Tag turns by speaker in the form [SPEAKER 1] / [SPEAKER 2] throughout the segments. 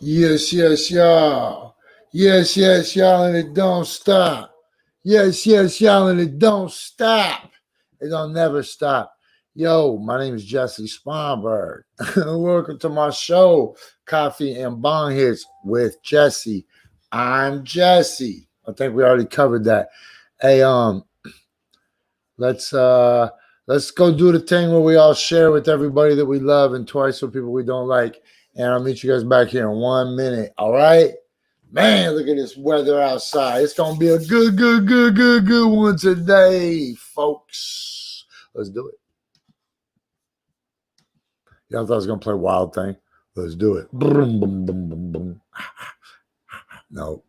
[SPEAKER 1] Yes, yes, y'all. Yes, yes, y'all, and it don't stop. Yes, yes, y'all, and it don't stop. It don't never stop. Yo, my name is Jessie Sponberg. Welcome to my show, Coffee and Bong Hits with Jessie. I'm Jessie. I think we already covered that. Hey, let's go do the thing where we all share with everybody that we love and twice with people we don't like. And I'll meet you guys back here in 1 minute. All right? Man, look at this weather outside. It's gonna be a good one today, folks. Let's do it. Y'all thought I was gonna play Wild Thing? Let's do it. Boom, boom, boom, boom, boom. No.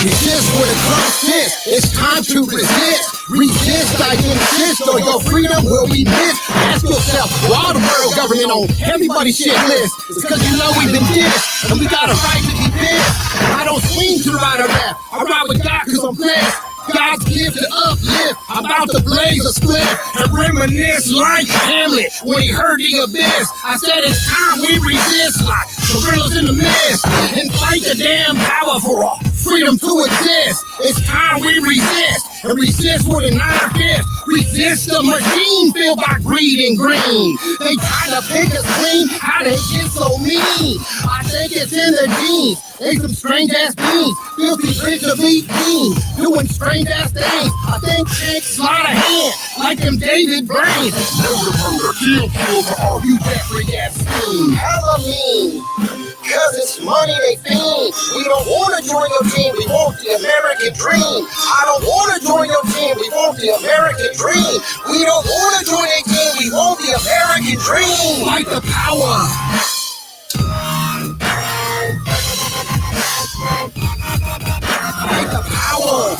[SPEAKER 2] Resist where the clock sits. It's time to resist. Resist, I insist, or your freedom will be missed. Ask yourself, why the world government on everybody's shit list? It's cause you know we've been dissed, and we got a right to be pissed. I don't swing to the right or left. I ride with God cause I'm blessed. God's gift to uplift. I'm about to blaze a split and reminisce like Hamlet when he heard the abyss. I said it's time we resist like gorillas in the mist and fight the damn power for all freedom to exist. It's time we resist and resist with a 9-5. Resist the machine filled by greed and green. They try to pick us clean. How they get so mean? I think it's in the genes. They some strange ass beans, filthy rich elite beans, doing strange ass things. I think they slide a hand like them David Brains. Murder, kill, for all you Jeffrey Epstein. Hella mean, cause it's money they fiend. We don't wanna join your team, we want the American dream. I don't wanna join your team, we want the American dream. We don't wanna join a team, we want the American dream. Fight the power. Fight the power.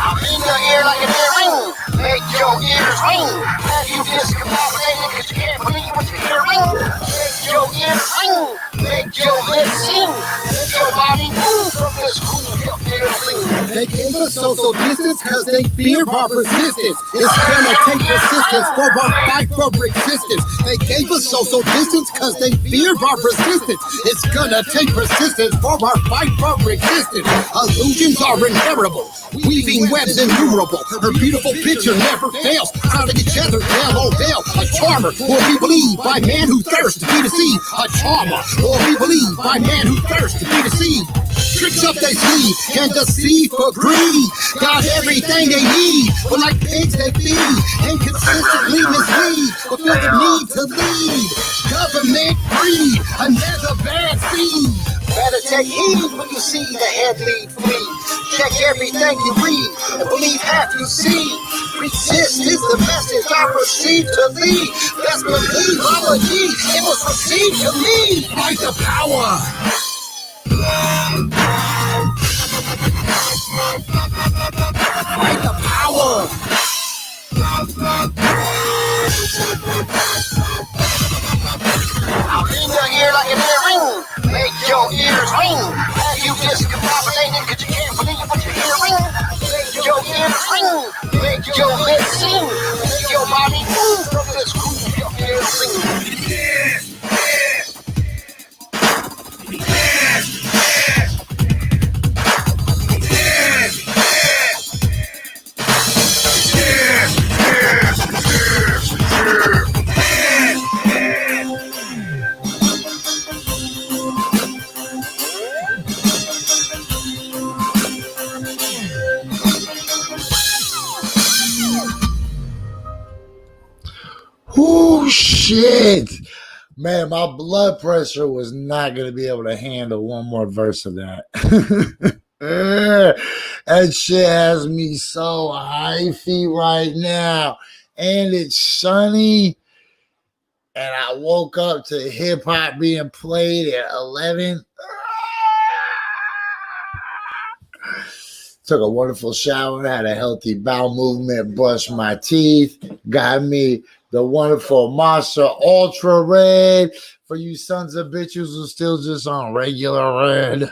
[SPEAKER 2] I'm in your ear like an earring. Make your ears ring. Have you discombobulated cause you can't believe what you're hearing? Make your ears ring. Make your lips sing. Make your body move from this cool feeling. They gave us social distance cause they fear our persistence. It's gonna take persistence for our fight for existence. They gave us social distance cause they fear our persistence. It's gonna take persistence for our fight for existence. Illusions are inevitable, weaving webs innumerable. Her beautiful picture never fails, crowding each other down on veil. A charmer, or we believe by man who thirsts to be deceived. A charmer, or we believe by man who thirsts to be deceived. Tricks up their sleeve and deceive for greed. Got everything they need, but like pigs they feed and consistently mislead. But feel the need to lead. Government greed, another bad seed. Better take heed when you see the head lead flee. Check everything you read and believe half you see. Resist is the message I perceive to lead. Best believe I'm a G, it was received to me. Fight the power. Fight the power. I'm in your ear like an earring. Make your ears ring. Have you discombobulated cause you can't believe what you're hearing? Make your ears ring. Make your lips sing. Make your body move from this cool feeling. Yes, yes. Yes, yes. Yes, yes. Yes, yes, yes, yes.
[SPEAKER 1] Oh, shit. Man, my blood pressure was not going to be able to handle one more verse of that. That shit has me so hyphy right now. And it's sunny. And I woke up to hip hop being played at 11. Took a wonderful shower, had a healthy bowel movement, brushed my teeth, got me the wonderful Monster Ultra Red for you sons of bitches who still just on regular red.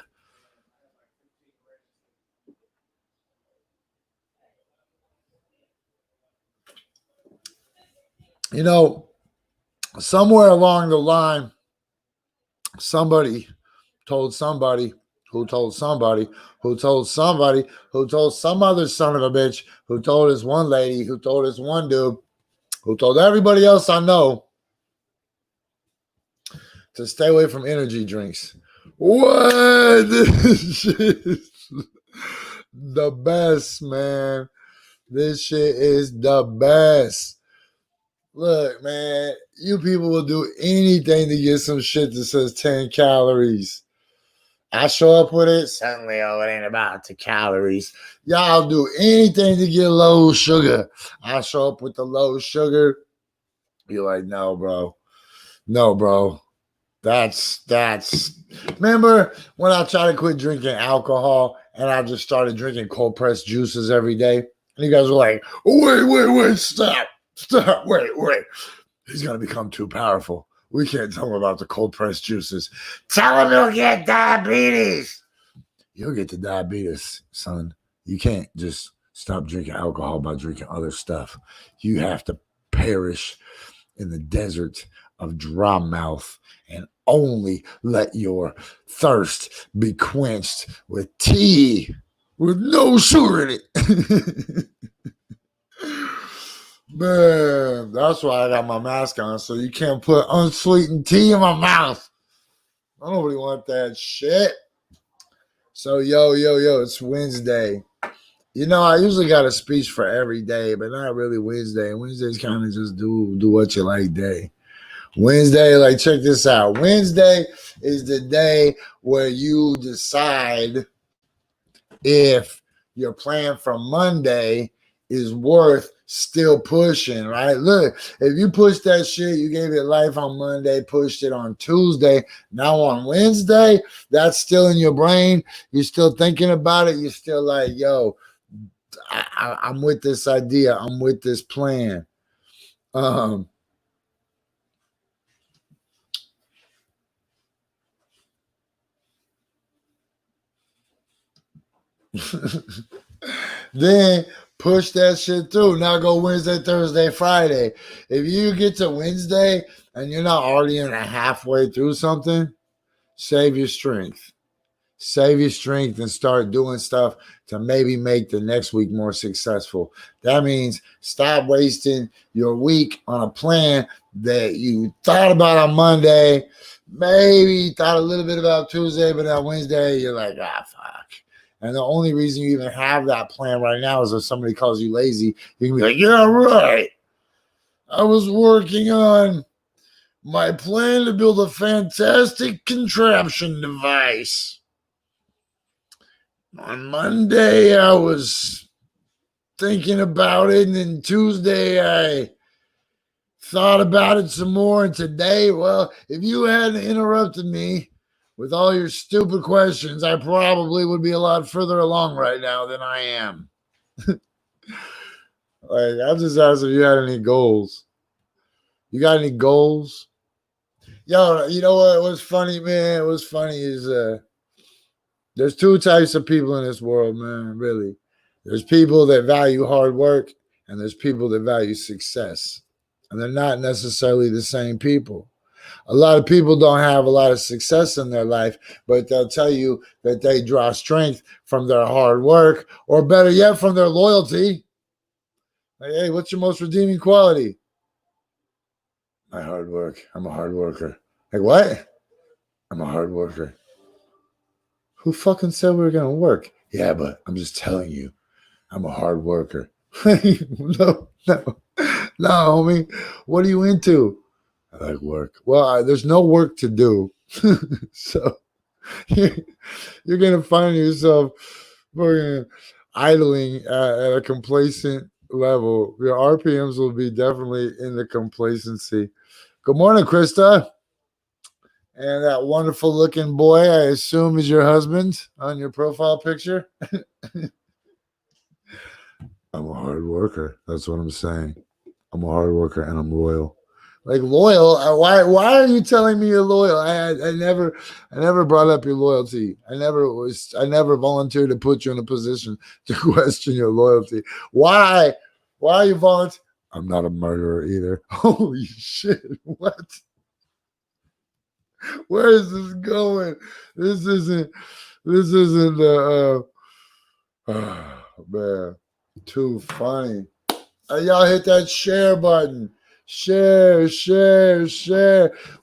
[SPEAKER 1] You know, somewhere along the line, somebody told somebody who told somebody who told somebody who told some other son of a bitch who told this one lady who told this one dude who told everybody else I know to stay away from energy drinks. What? This shit is the best, man. This shit is the best. Look, man, you people will do anything to get some shit that says 10 calories. I show up with it. Suddenly, oh, it ain't about the calories. Y'all do anything to get low sugar. I show up with the low sugar. You're like, no, bro. No, bro. That's. Remember when I tried to quit drinking alcohol and I just started drinking cold pressed juices every day? And you guys were like, wait, stop, wait. He's going to become too powerful. We can't tell him about the cold pressed juices. Tell him he'll get diabetes. You'll get the diabetes, son. You can't just stop drinking alcohol by drinking other stuff. You have to perish in the desert of dry mouth and only let your thirst be quenched with tea with no sugar in it. Man, that's why I got my mask on, so you can't put unsweetened tea in my mouth. I don't really want that shit. So, yo, it's Wednesday. You know, I usually got a speech for every day, but not really Wednesday. Wednesday's kind of just do what you like day. Wednesday, like, check this out. Wednesday is the day where you decide if your plan for Monday is worth still pushing, right? Look, if you push that shit, you gave it life on Monday, pushed it on Tuesday, now on Wednesday, that's still in your brain. You're still thinking about it. You're still like, yo, I'm with this idea. I'm with this plan. Then push that shit through. Now go Wednesday, Thursday, Friday. If you get to Wednesday and you're not already in a halfway through something, save your strength. Save your strength and start doing stuff to maybe make the next week more successful. That means stop wasting your week on a plan that you thought about on Monday, maybe thought a little bit about Tuesday, but on Wednesday, you're like, fuck. And the only reason you even have that plan right now is if somebody calls you lazy, you can be like, yeah, right. I was working on my plan to build a fantastic contraption device. On Monday, I was thinking about it, and then Tuesday, I thought about it some more, and today, well, if you hadn't interrupted me with all your stupid questions, I probably would be a lot further along right now than I am. Like, I just asked if you had any goals. You got any goals? Yo, you know what was funny, man? What's funny is there's two types of people in this world, man, really. There's people that value hard work, and there's people that value success. And they're not necessarily the same people. A lot of people don't have a lot of success in their life, but they'll tell you that they draw strength from their hard work, or better yet, from their loyalty. Like, hey, what's your most redeeming quality? My hard work. I'm a hard worker. Like, what? I'm a hard worker. Who fucking said we were going to work? Yeah, but I'm just telling you, I'm a hard worker. No, homie. What are you into? I like work. Well, there's no work to do. So you're going to find yourself idling at a complacent level. Your RPMs will be definitely in the complacency. Good morning, Krista. And that wonderful looking boy, I assume, is your husband on your profile picture. I'm a hard worker. That's what I'm saying. I'm a hard worker and I'm loyal. Like loyal? Why are you telling me you're loyal? I never brought up your loyalty. I never volunteered to put you in a position to question your loyalty. Why? Why are you volunteering? I'm not a murderer either. Holy shit. What? Where is this going? This isn't man, too funny. Y'all hit that share button. Share.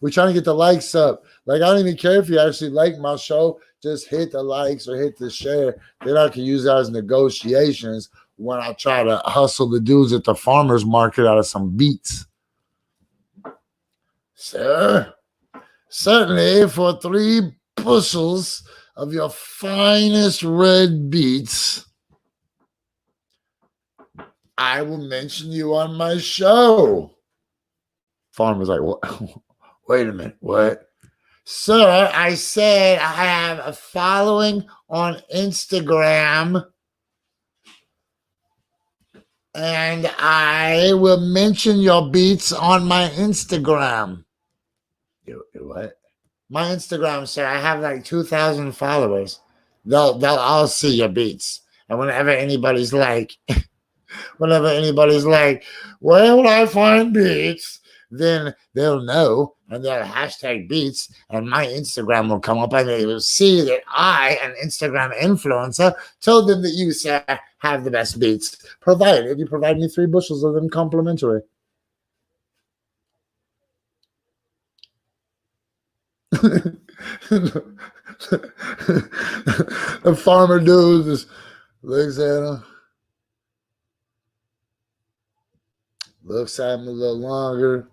[SPEAKER 1] We're trying to get the likes up. Like, I don't even care if you actually like my show. Just hit the likes or hit the share. Then I can use that as negotiations when I try to hustle the dudes at the farmer's market out of some beats. Sir, certainly for 3 bushels of your finest red beets, I will mention you on my show. Farmer's like, what? Wait a minute, what? Sir, I said I have a following on Instagram, and I will mention your beats on my Instagram. What? My Instagram, sir, I have like 2,000 followers. They'll all see your beats. And whenever anybody's like, where will I find beats? Then they'll know, and they'll hashtag beats, and my Instagram will come up, and they will see that I, an Instagram influencer, told them that you, sir, have the best beats. Provided you provide me 3 bushels of them complimentary. The farmer dude just looks at him. Looks at him a little longer.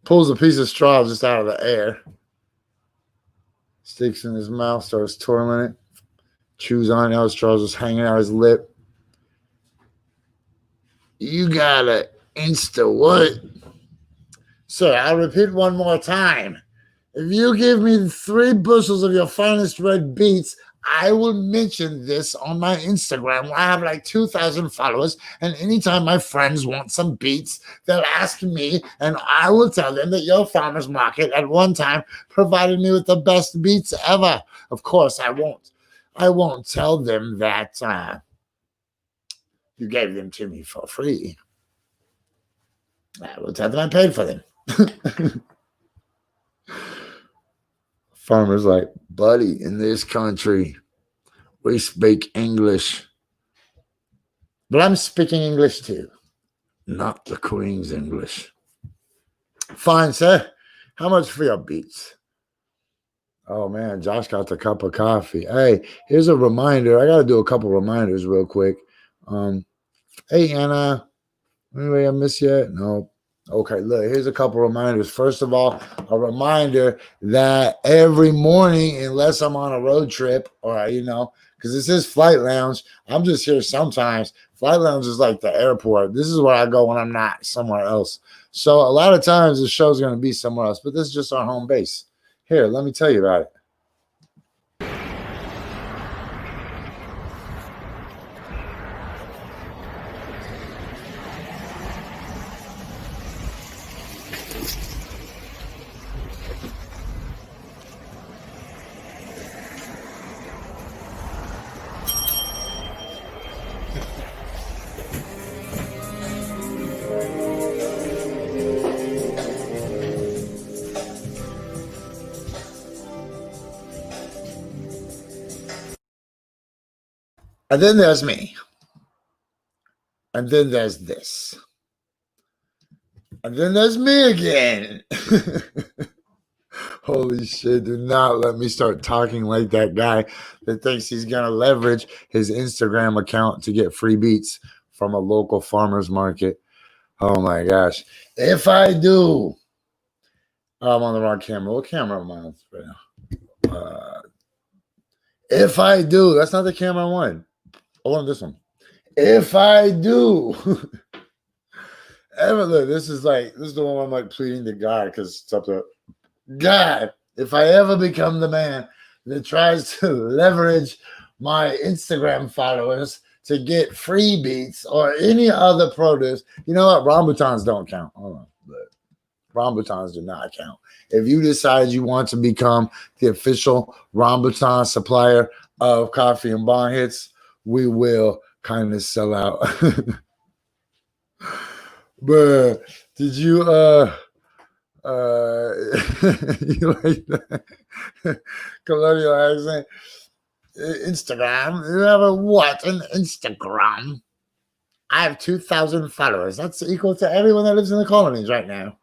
[SPEAKER 1] Pulls a piece of straw just out of the air. Sticks in his mouth, starts twirling it. Chews on it. Now the straw's just hanging out his lip. You got a Insta what? Sir, I'll repeat one more time. If you give me 3 bushels of your finest red beets, I will mention this on my Instagram. I have like 2,000 followers, and anytime my friends want some beets, they'll ask me, and I will tell them that your farmer's market at one time provided me with the best beets ever. Of course, I won't tell them that you gave them to me for free. I will tell them I paid for them. Farmer's like, buddy, in this country, we speak English. But I'm speaking English too. Not the Queen's English. Fine, sir. How much for your beets? Oh, man, Josh got the cup of coffee. Hey, here's a reminder. I got to do a couple reminders real quick. Hey, Anna. Anybody I miss yet? No. Okay, look, here's a couple reminders. First of all, a reminder that every morning, unless I'm on a road trip or, because this is Flight Lounge, I'm just here sometimes. Flight Lounge is like the airport. This is where I go when I'm not somewhere else. So a lot of times the show's going to be somewhere else, but this is just our home base. Here, let me tell you about it. And then there's me. And then there's this. And then there's me again. Holy shit, do not let me start talking like that guy that thinks he's going to leverage his Instagram account to get free beets from a local farmer's market. Oh my gosh. If I do, I'm on the wrong camera. What camera am I on right now? If I do, that's not the camera I wanted. I wanted this one. If I do, look, this is the one I'm like pleading to God because it's up to God. If I ever become the man that tries to leverage my Instagram followers to get free beets or any other produce. You know what? Rambutans don't count. Hold on. But rambutans do not count. If you decide you want to become the official rambutan supplier of Coffee and Bong Hits, we will kind of sell out. But did you you like that colonial accent? Instagram? You have a what? An Instagram? I have 2,000 followers. That's equal to everyone that lives in the colonies right now.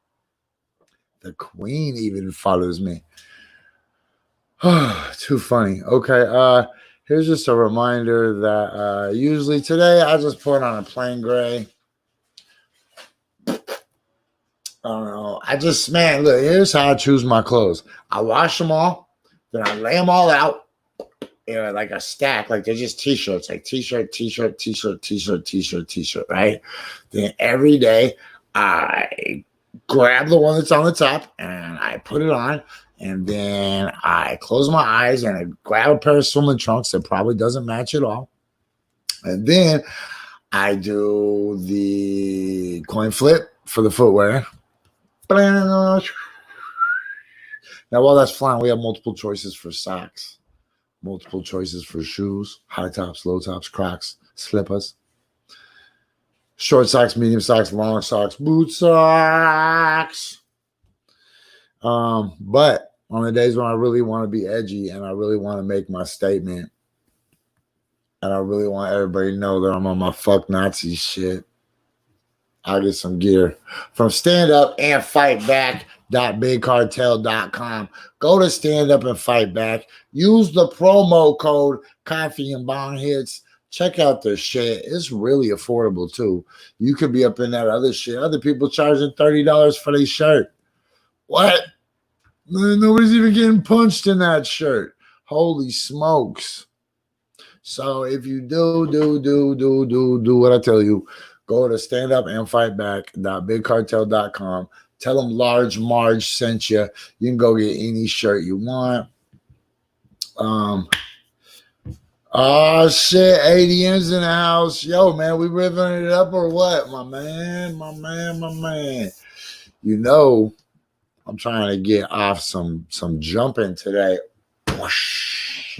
[SPEAKER 1] The Queen even follows me. Too funny. Okay, here's just a reminder that usually today I just put on a plain gray. I don't know. Man, look, here's how I choose my clothes. I wash them all, then I lay them all out, like a stack, like they're just t-shirts, like t-shirt, t-shirt, t-shirt, t-shirt, t-shirt, t-shirt, right? Then every day I grab the one that's on the top and I put it on, and then I close my eyes and I grab a pair of swimming trunks that probably doesn't match at all. And then I do the coin flip for the footwear. Now, while that's flying, we have multiple choices for socks, multiple choices for shoes, high tops, low tops, Crocs, slippers, short socks, medium socks, long socks, boot socks. But on the days when I really want to be edgy and I really want to make my statement and I really want everybody to know that I'm on my fuck Nazi shit, I'll get some gear from standupandfightback.bigcartel.com. Go to Stand Up and Fight Back. Use the promo code Coffee and Bong Hits. Check out their shit. It's really affordable too. You could be up in that other shit. Other people charging $30 for their shirt. What? Nobody's even getting punched in that shirt. Holy smokes. So if you do what I tell you, go to standupandfightback.bigcartel.com. Tell them Large Marge sent you. You can go get any shirt you want. Oh shit, ADM's in the house. Yo, man, we ripping it up or what? My man. You know, I'm trying to get off some jumping today. Whoosh.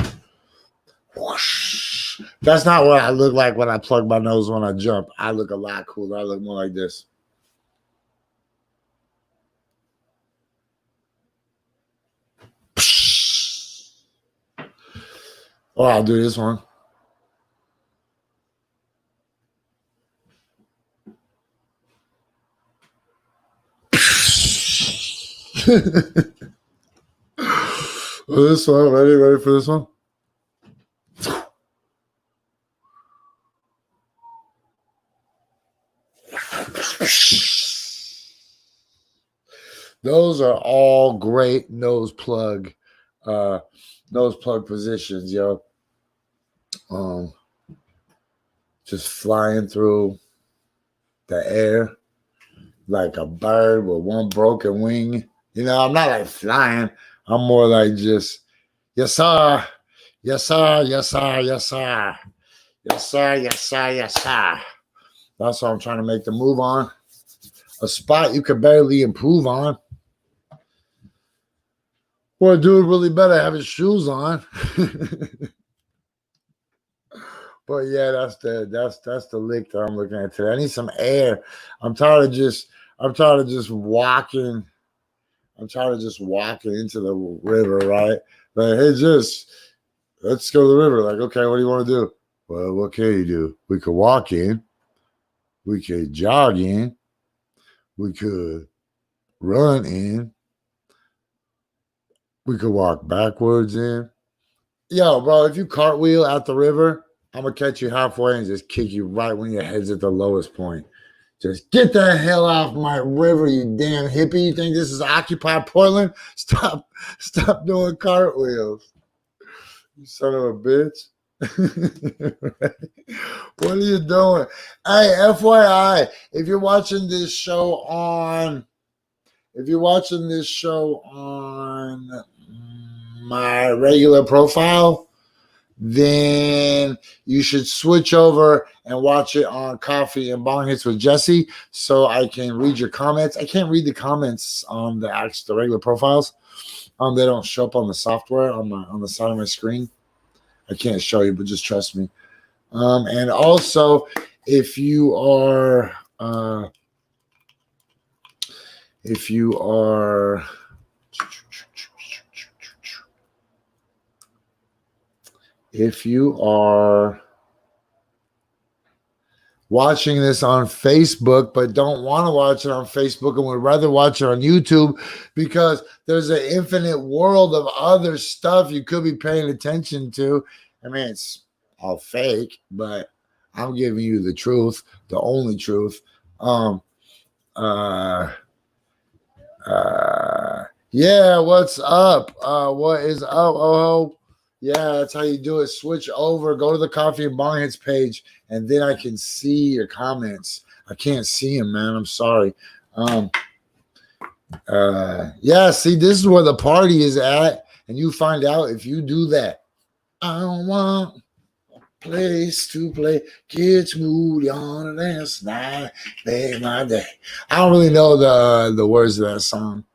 [SPEAKER 1] Whoosh. That's not what I look like when I plug my nose when I jump. I look a lot cooler. I look more like this. Oh, I'll do this one. This one, ready for this one? Those are all great nose plug positions, yo. Just flying through the air like a bird with one broken wing. You know, I'm not like flying. I'm more like just, yes, sir. Yes, sir. Yes, sir. Yes, sir. Yes, sir. Yes, sir. Yes, sir. That's what I'm trying to make the move on. A spot you could barely improve on. Or a dude really better have his shoes on. But yeah, that's the lick that I'm looking at today. I need some air. I'm tired of just walking. I'm tired of just walking into the river, right? Like, hey, let's go to the river. Like, okay, what do you want to do? Well, what can you do? We could walk in. We could jog in. We could run in. We could walk backwards in. Yo, bro, if you cartwheel out the river, I'm going to catch you halfway and just kick you right when your head's at the lowest point. Just get the hell off my river, you damn hippie. You think this is Occupy Portland? Stop doing cartwheels. You son of a bitch. What are you doing? Hey, FYI, if you're watching this show on my regular profile, then you should switch over and watch it on Coffee and Bong Hits with Jessie so I can read your comments. I can't read the comments on the regular profiles. They don't show up on the software on the side of my screen. I can't show you, but just trust me. And also, if you are watching this on Facebook, but don't want to watch it on Facebook and would rather watch it on YouTube because there's an infinite world of other stuff you could be paying attention to. I mean, it's all fake, but I'm giving you the truth, the only truth. Yeah, what's up? What is up? Oh, yeah, that's how you do it. Switch over, go to the Coffee and Bong Hits page, and then I can see your comments. I can't see them, man. I'm sorry. Yeah, see, this is where the party is at, and you find out if you do that. I don't want a place to play. Kids moody on a dance night, make my day. I don't really know the words of that song,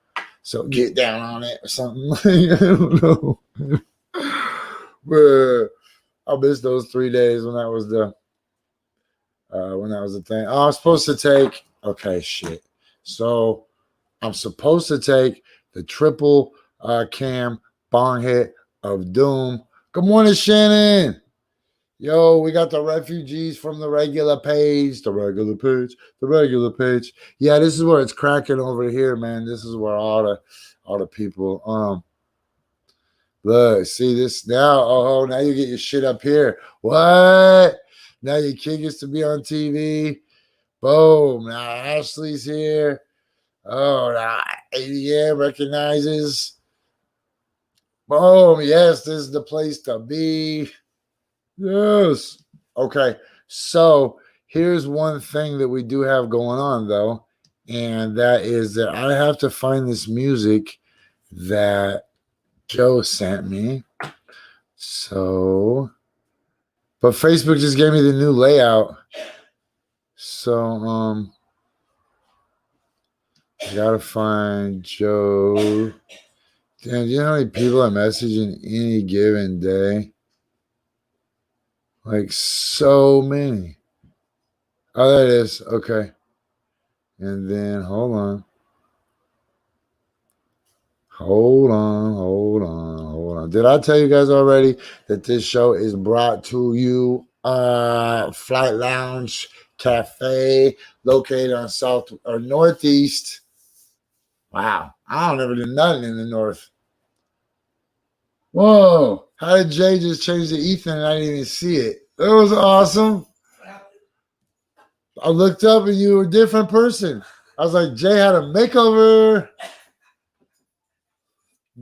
[SPEAKER 1] so get down on it or something. I don't know. But I missed those 3 days when that was the thing. Oh, I'm supposed to take. Okay, shit. So I'm supposed to take the triple cam bong hit of doom. Good morning, Shannon. Yo, we got the refugees from the regular page. The regular page. Yeah, this is where it's cracking over here, man. This is where all the people. Look, see this now. Oh, now you get your shit up here. What? Now your kid gets to be on TV. Boom. Now Ashley's here. Oh, now ADM recognizes. Boom. Yes, this is the place to be. Yes. Okay. So here's one thing that we do have going on, though, and that is that I have to find this music that Joe sent me. So, but Facebook just gave me the new layout. So, I gotta find Joe. Damn, do you know how many people I message in any given day? Like so many. Oh, there it is. Okay. And then hold on. Did I tell you guys already that this show is brought to you Flight Lounge Cafe located on South or Northeast? Wow, I don't ever do nothing in the North. Whoa, how did Jay just change the Ethan and I didn't even see it? That was awesome. I looked up and you were a different person. I was like, Jay had a makeover.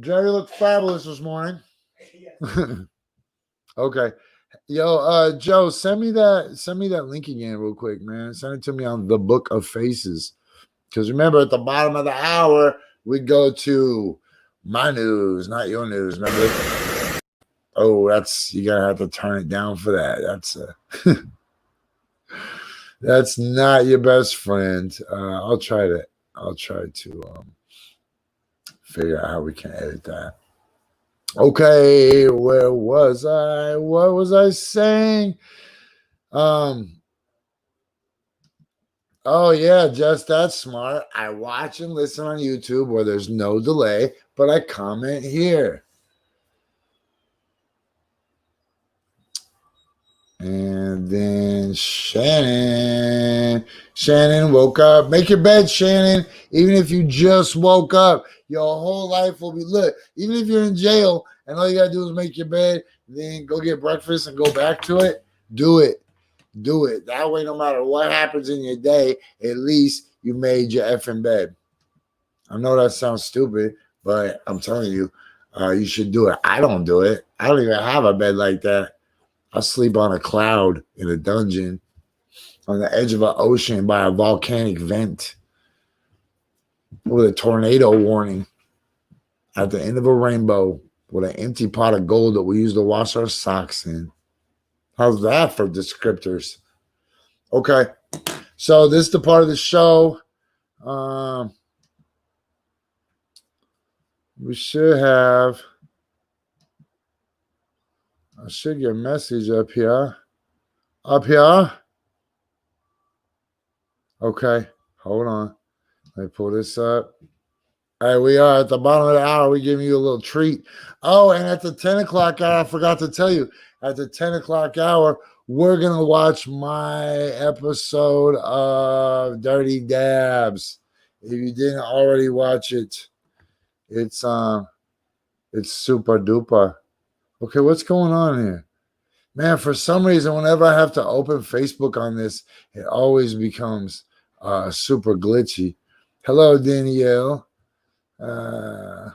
[SPEAKER 1] Jerry looked fabulous this morning. Okay. Yo, Joe, send me that link again real quick, man. Send it to me on the Book of Faces. Because remember, at the bottom of the hour, we go to my news, not your news. Remember? Oh, you gotta have to turn it down for that. That's not your best friend. I'll try to figure out how we can edit that. Okay, where was I? What was I saying? Oh yeah, just that smart. I watch and listen on YouTube where there's no delay, but I comment here. And then Shannon woke up. Make your bed, Shannon. Even if you just woke up, your whole life will be lit. Even if you're in jail and all you got to do is make your bed, then go get breakfast and go back to it, do it. Do it. That way, no matter what happens in your day, at least you made your effing bed. I know that sounds stupid, but I'm telling you, you should do it. I don't do it. I don't even have a bed like that. I sleep on a cloud in a dungeon on the edge of an ocean by a volcanic vent with a tornado warning at the end of a rainbow. with an empty pot of gold that we use to wash our socks in. How's that for descriptors? Okay, so this is the part of the show. We should have. I should get a message up here. Up here. Okay, hold on. Let me pull this up. All right, we are at the bottom of the hour. We're giving you a little treat. Oh, and at the 10 o'clock hour, I forgot to tell you, at the 10 o'clock hour, we're going to watch my episode of Dirty Dabs. If you didn't already watch it, it's super duper. Okay, what's going on here? Man, for some reason, whenever I have to open Facebook on this, it always becomes super glitchy. Hello, Danielle. All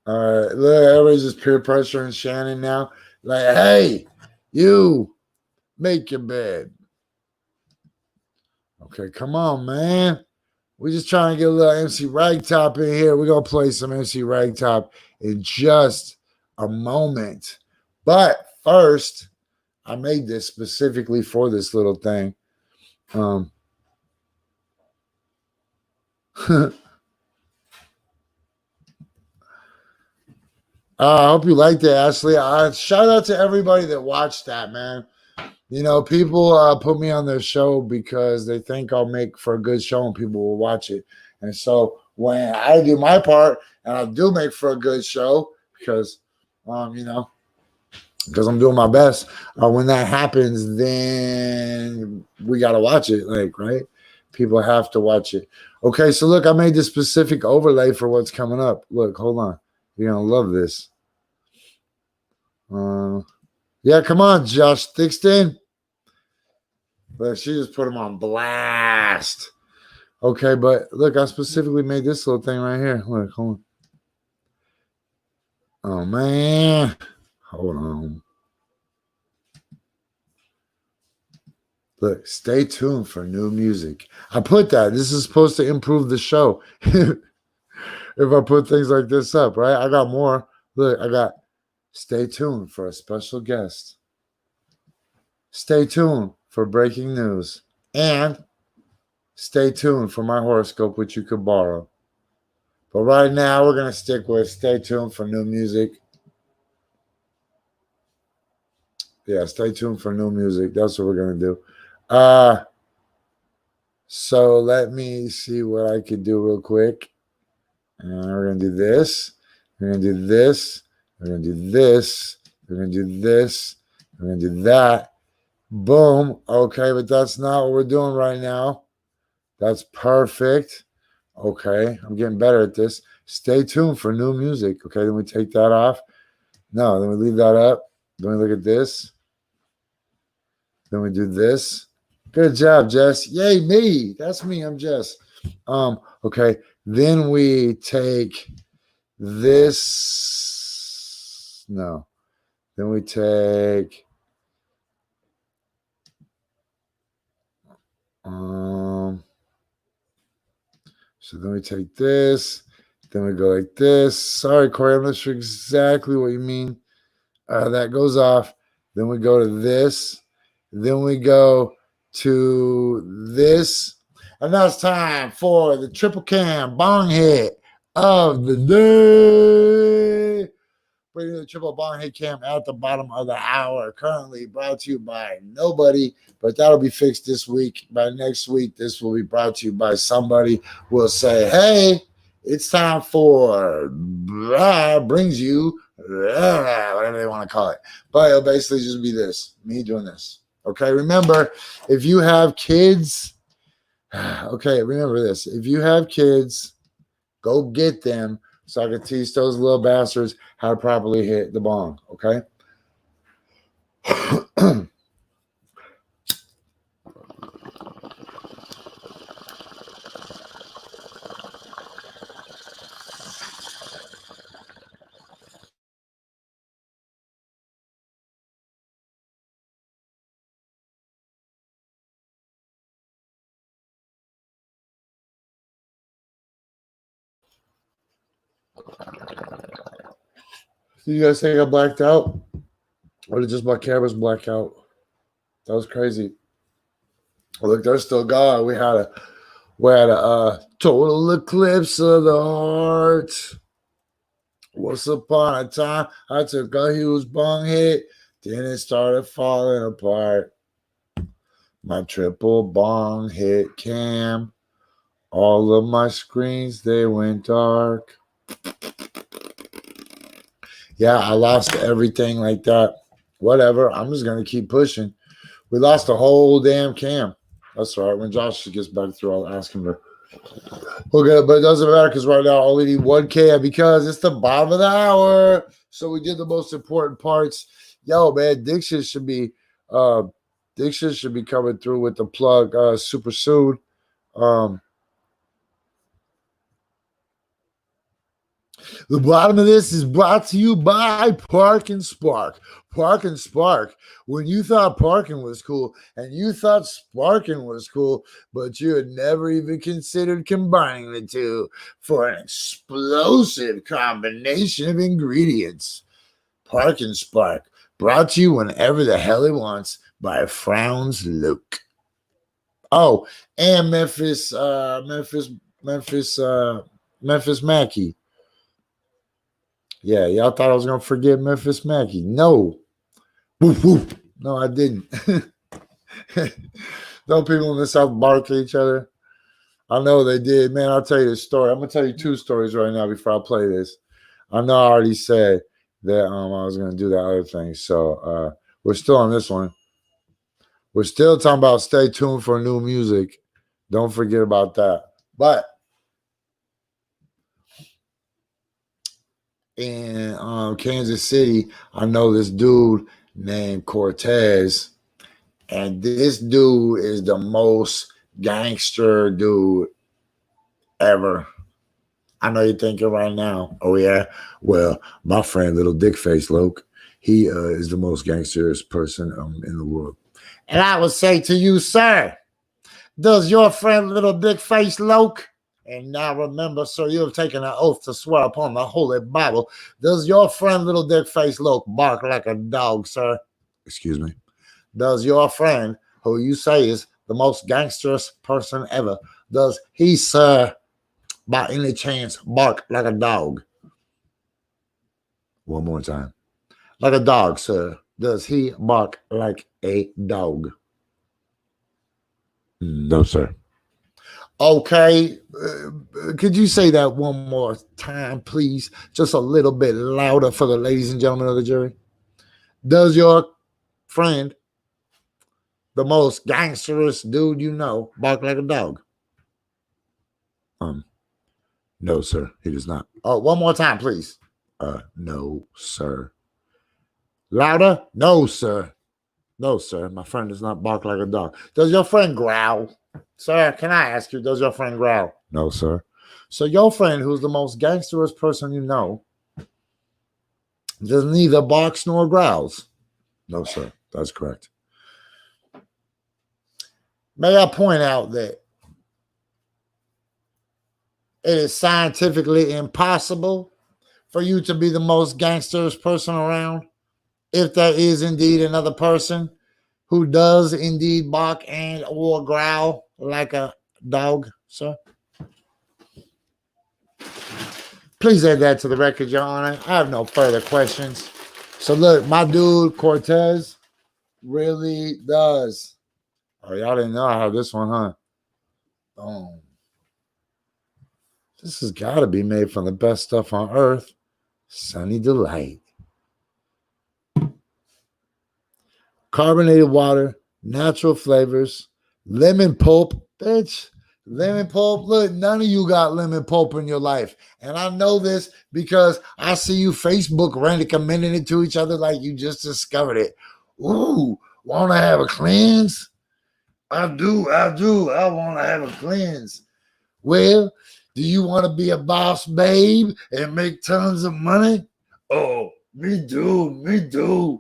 [SPEAKER 1] right, look, everybody's just peer pressuring Shannon now. Like, hey, you make your bed. Okay, come on, man. We're just trying to get a little MC Ragtop in here. We're going to play some MC Ragtop in just a moment. But first, I made this specifically for this little thing. I hope you liked it, Ashley. Shout out to everybody that watched that, man. You know, people put me on their show because they think I'll make for a good show and people will watch it. And so when I do my part and I do make for a good show because, you know, because I'm doing my best, when that happens, then we got to watch it, like, right? People have to watch it. Okay, so look, I made this specific overlay for what's coming up. Look, hold on. You're going to love this. Yeah, come on, Josh Thixton. But she just put him on blast. Okay, but look, I specifically made this little thing right here. Look, hold on. Oh, man. Hold on. Look, stay tuned for new music. I put that. This is supposed to improve the show. If I put things like this up, right? I got more. Look, I got stay tuned for a special guest. Stay tuned for breaking news. And stay tuned for my horoscope, which you could borrow. But right now, we're going to stick with stay tuned for new music. Yeah, stay tuned for new music. That's what we're going to do. So let me see what I could do real quick. And we're going to do this. We're going to do this. We're going to do this. We're going to do this. We're going to do that. Boom. Okay, but that's not what we're doing right now. That's perfect. Okay, I'm getting better at this. Stay tuned for new music. Okay, then we take that off. No, then we leave that up. Then we look at this. Then we do this. Good job, Jess. Yay, me. That's me. I'm Jess. Okay. Then we take this. No. Then we take so then we take this. Then we go like this. Sorry, Corey, I'm not sure exactly what you mean. That goes off. Then we go to this. Then we go to this. And now it's time for the triple cam bong hit of the day. Bringing the triple bong hit cam at the bottom of the hour. Currently brought to you by nobody, but that'll be fixed this week. By next week, this will be brought to you by somebody who will say, hey, it's time for brings you whatever they want to call it. But it'll basically just be this, me doing this. Okay, remember, if you have kids, okay, remember this. If you have kids, go get them so I can teach those little bastards how to properly hit the bong, okay? You guys think I blacked out? Or did just my cameras black out? That was crazy. Look, they're still gone. We had a total eclipse of the heart. Once upon a time, I took a huge bong hit. Then it started falling apart. My triple bong hit cam. All of my screens, they went dark. Yeah, I lost everything like that. Whatever. I'm just going to keep pushing. We lost the whole damn cam. That's all right. When Josh gets back through, I'll ask him to look at it. But it doesn't matter because right now I only need one cam because it's the bottom of the hour. So we did the most important parts. Yo, man, Dixon should be coming through with the plug super soon. The bottom of this is brought to you by Park and Spark. Park and Spark. When you thought parking was cool and you thought sparking was cool, but you had never even considered combining the two for an explosive combination of ingredients. Park and Spark. Brought to you whenever the hell it wants by Frowns Luke. Oh, and Memphis Mackey. Yeah, y'all thought I was going to forget Memphis Mackey. No. Woof, woof. No, I didn't. Don't people in the South bark at each other? I know they did. Man, I'll tell you this story. I'm going to tell you two stories right now before I play this. I know I already said that I was going to do that other thing. So we're still on this one. We're still talking about stay tuned for new music. Don't forget about that. But in Kansas City, I know this dude named Cortez, and this dude is the most gangster dude ever. I know you're thinking right now, oh yeah, well, my friend Little Dick Face Loke, he is the most gangsterous person in the world. And I would say to you, sir, does your friend Little Dick Face Loke, and now remember, sir, you have taken an oath to swear upon the Holy Bible. Does your friend Little Dick Face Loke bark like a dog, sir? Excuse me. Does your friend, who you say is the most gangsterous person ever, does he, sir, by any chance, bark like a dog? One more time. Like a dog, sir. Does he bark like a dog? No, sir. Okay, could you say that one more time, please? Just a little bit louder for the ladies and gentlemen of the jury. Does your friend, the most gangsterous dude you know, bark like a dog? No, sir, he does not. Oh, one more time, please. No, sir. Louder? No, sir. No, sir, my friend does not bark like a dog. Does your friend growl? Sir, can I ask you, does your friend growl? No, sir. So your friend, who's the most gangsterous person you know, does neither barks nor growls? No, sir. That's correct. May I point out that it is scientifically impossible for you to be the most gangsterous person around if there is indeed another person who does indeed bark and or growl like a dog, sir? Please add that to the record, Your Honor. I have no further questions. So look, my dude Cortez really does. Oh, y'all didn't know I have this one, huh? Boom. This has got to be made from the best stuff on earth. Sunny Delight. Carbonated water, natural flavors, lemon pulp. Bitch, lemon pulp. Look, none of you got lemon pulp in your life. And I know this because I see you Facebook recommending it to each other like you just discovered it. Ooh, want to have a cleanse? I do. I want to have a cleanse. Well, do you want to be a boss babe and make tons of money? Oh, me too.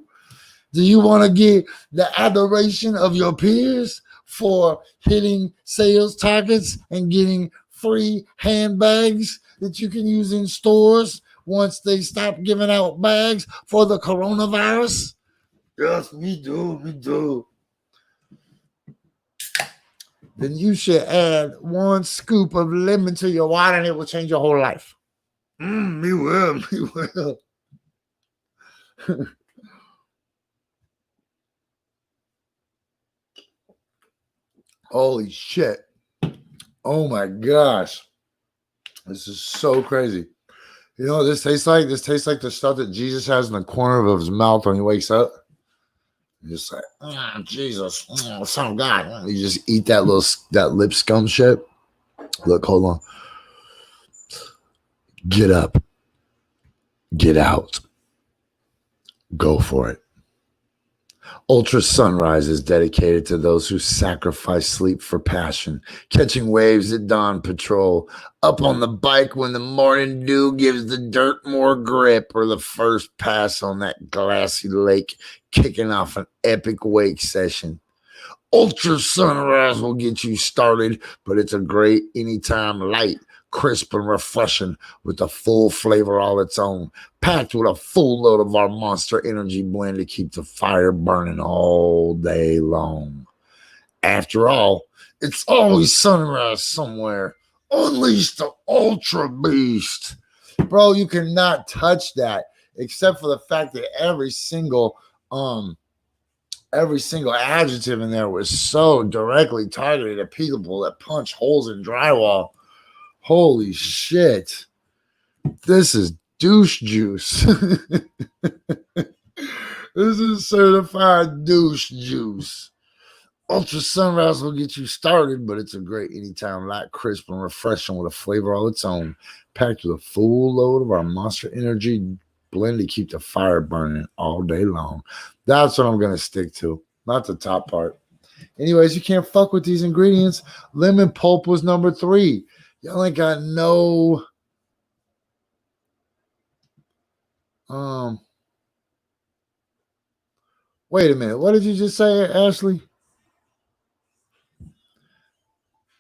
[SPEAKER 1] Do you want to get the adoration of your peers for hitting sales targets and getting free handbags that you can use in stores once they stop giving out bags for the coronavirus? Yes, me too. Then you should add 1 scoop of lemon to your water and it will change your whole life. Me will. Holy shit. Oh my gosh. This is so crazy. You know what this tastes like? This tastes like the stuff that Jesus has in the corner of his mouth when he wakes up. You just like, Jesus, son of God. You just eat that lip scum shit. Look, hold on. Get up. Get out. Go for it. Ultra Sunrise is dedicated to those who sacrifice sleep for passion, catching waves at dawn patrol, up on the bike when the morning dew gives the dirt more grip, or the first pass on that glassy lake, kicking off an epic wake session. Ultra Sunrise will get you started, but it's a great anytime light, crisp and refreshing with a full flavor all its own, packed with a full load of our Monster Energy blend to keep the fire burning all day long. After all, it's always sunrise somewhere. Unleash the Ultra Beast. Bro, you cannot touch that except for the fact that every single adjective in there was so directly targeted at people that punch holes in drywall. Holy shit. This is douche juice. This is certified douche juice. Ultra Sunrise will get you started, but it's a great anytime light, crisp, and refreshing with a flavor all its own, packed with a full load of our Monster Energy blend to keep the fire burning all day long. That's what I'm going to stick to, not the top part. Anyways, you can't fuck with these ingredients. Lemon pulp was number 3. Y'all ain't got no wait a minute. What did you just say, Ashley?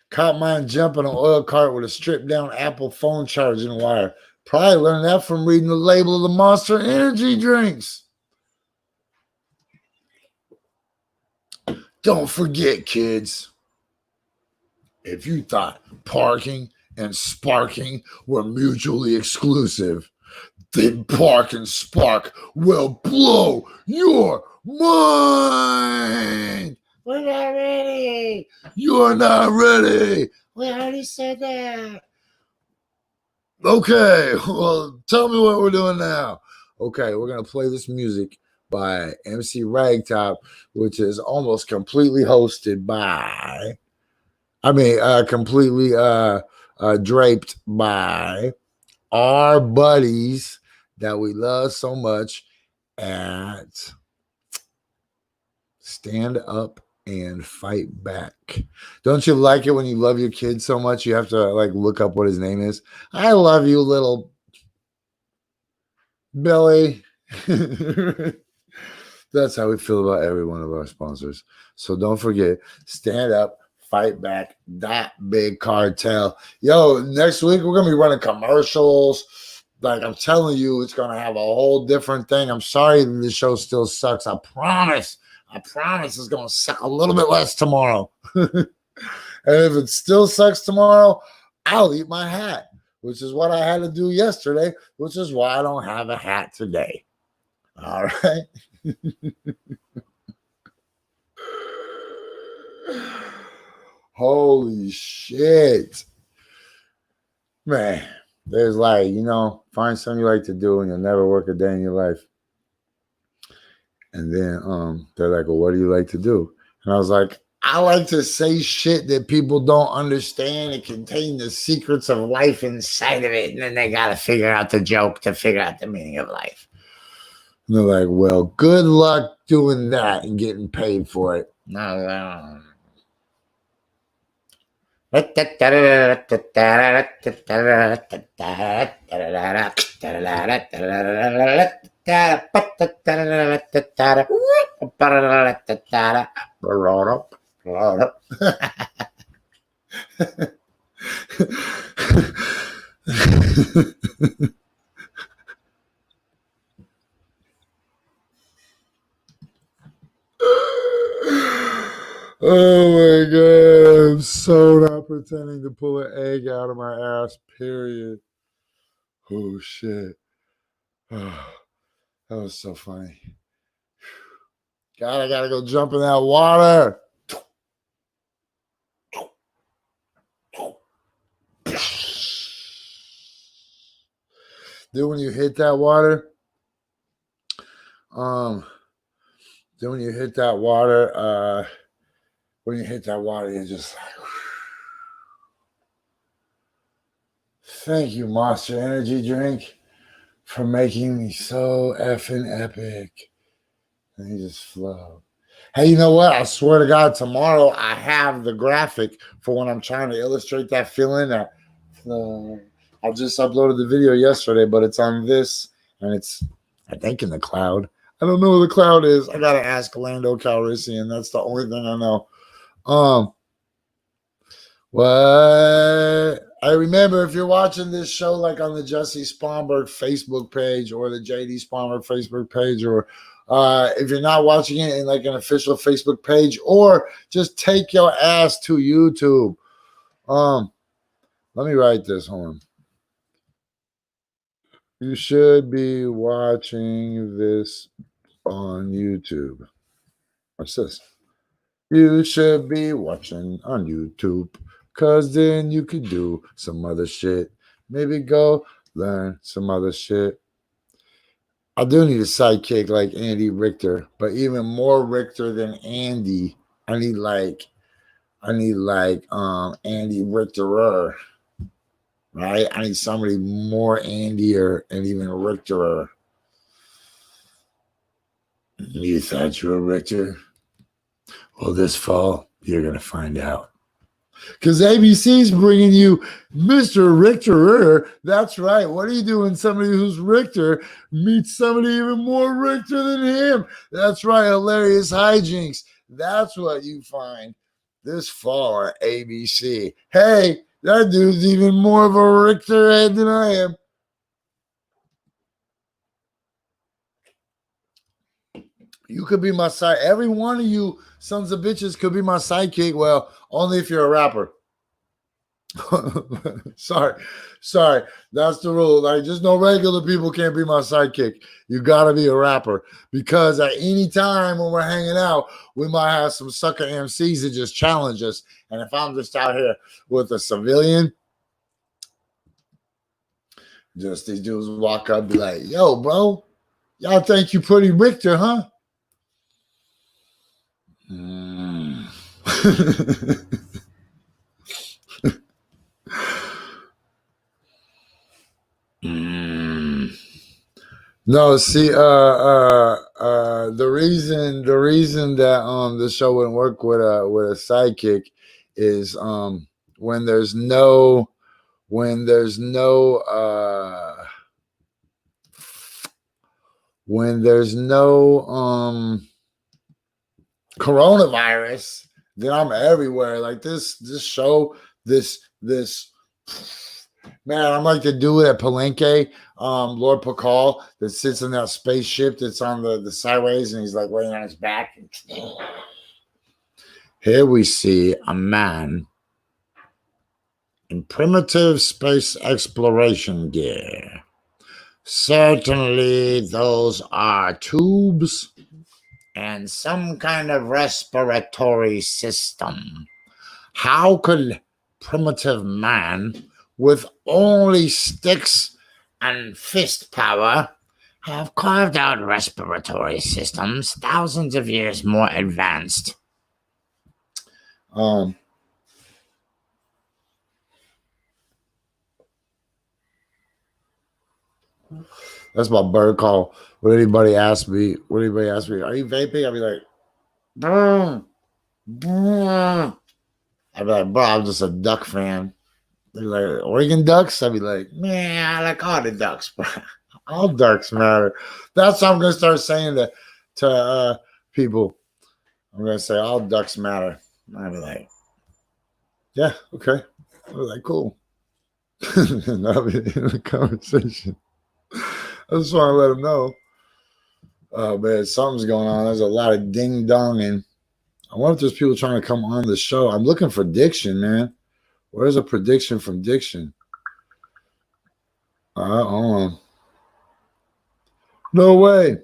[SPEAKER 1] Caught mine jumping an oil cart with a stripped down Apple phone charging wire. Probably learned that from reading the label of the Monster Energy drinks. Don't forget, kids, if you thought parking and sparking were mutually exclusive, then Park and Spark will blow your mind. We're not ready. You're not ready. We already said that. Okay, well, tell me what we're doing now. Okay, we're going to play this music by MC Ragtop, which is almost completely hosted by, completely draped by our buddies that we love so much at Stand Up and Fight Back. Don't you like it when you love your kid so much you have to look up what his name is? I love you, little Billy. That's how we feel about every one of our sponsors. So don't forget, Stand Up, Fight Back, Big Cartel. Yo, next week we're gonna be running commercials. I'm telling you, it's gonna have a whole different thing. I'm sorry that the show still sucks. I promise it's gonna suck a little bit less tomorrow. And if it still sucks tomorrow, I'll eat my hat, which is what I had to do yesterday, which is why I don't have a hat today. All right. Holy shit. Man, there's find something you like to do and you'll never work a day in your life. And then they're like, well, what do you like to do? And I was like, I like to say shit that people don't understand and contain the secrets of life inside of it. And then they got to figure out the joke to figure out the meaning of life. And they're like, well, good luck doing that and getting paid for it. No. Oh my God. I'm so not pretending to pull an egg out of my ass, period. Oh shit. Oh, that was so funny. God, I gotta go jump in that water. Then when you hit that water, then when you hit that water, you're just like, thank you, Monster Energy drink, for making me so effing epic. And you just flow. Hey, you know what? I swear to God, tomorrow I have the graphic for when I'm trying to illustrate that feeling. That I just uploaded the video yesterday, but it's on this, and it's, I think, in the cloud. I don't know where the cloud is. I gotta ask Lando Calrissian. That's the only thing I know. What? I remember, if you're watching this show like on the Jessie Sponberg Facebook page or the JD Sponberg Facebook page, or if you're not watching it in like an official Facebook page, or just take your ass to YouTube. Let me write this. Hold on. You should be watching this on YouTube. What's this? You should be watching on YouTube, because then you could do some other shit. Maybe go learn some other shit. I do need a sidekick like Andy Richter, but even more Richter than Andy. I need like Andy Richterer, right? I need somebody more Andyer and even Richterer. You thought you were Richter? Well, this fall, you're going to find out. Because ABC's bringing you Mr. Richterer. That's right. What do you do when somebody who's Richter meets somebody even more Richter than him? That's right. Hilarious hijinks. That's what you find this fall on ABC. Hey, that dude's even more of a Richter head than I am. You could be my side. Every one of you sons of bitches could be my sidekick. Well, only if you're a rapper. sorry. That's the rule. Like, just no regular people can't be my sidekick. You gotta be a rapper, because at any time when we're hanging out, we might have some sucker MCs that just challenge us. And if I'm just out here with a civilian, just these dudes walk up and be like, yo, bro, y'all think you pretty Richter, huh? No, see, the reason that the show wouldn't work with a sidekick is when there's no coronavirus, then I'm everywhere. Like this show, this man, I'm like the dude at Palenque, Lord Pakal, that sits in that spaceship that's on the sideways, and he's like laying on his back. Here we see a man in primitive space exploration gear. Certainly those are tubes and some kind of respiratory system. How could primitive man with only sticks and fist power have carved out respiratory systems thousands of years more advanced? That's my bird call. When anybody asks me, are you vaping? I'll be like, brr, brr. I'd be like, bro, I'm just a duck fan. They're like, Oregon Ducks? I'd be like, man, I like all the ducks, bro. All ducks matter. That's what I'm going to start saying to people. I'm going to say, all ducks matter. I'd be like, yeah, okay. I'd be like, cool. And I'll be in a conversation. I just want to let them know. Oh, man, something's going on. There's a lot of ding-donging. I wonder if there's people trying to come on the show. I'm looking for Diction, man. Where's a prediction from Diction? Hold on. No way.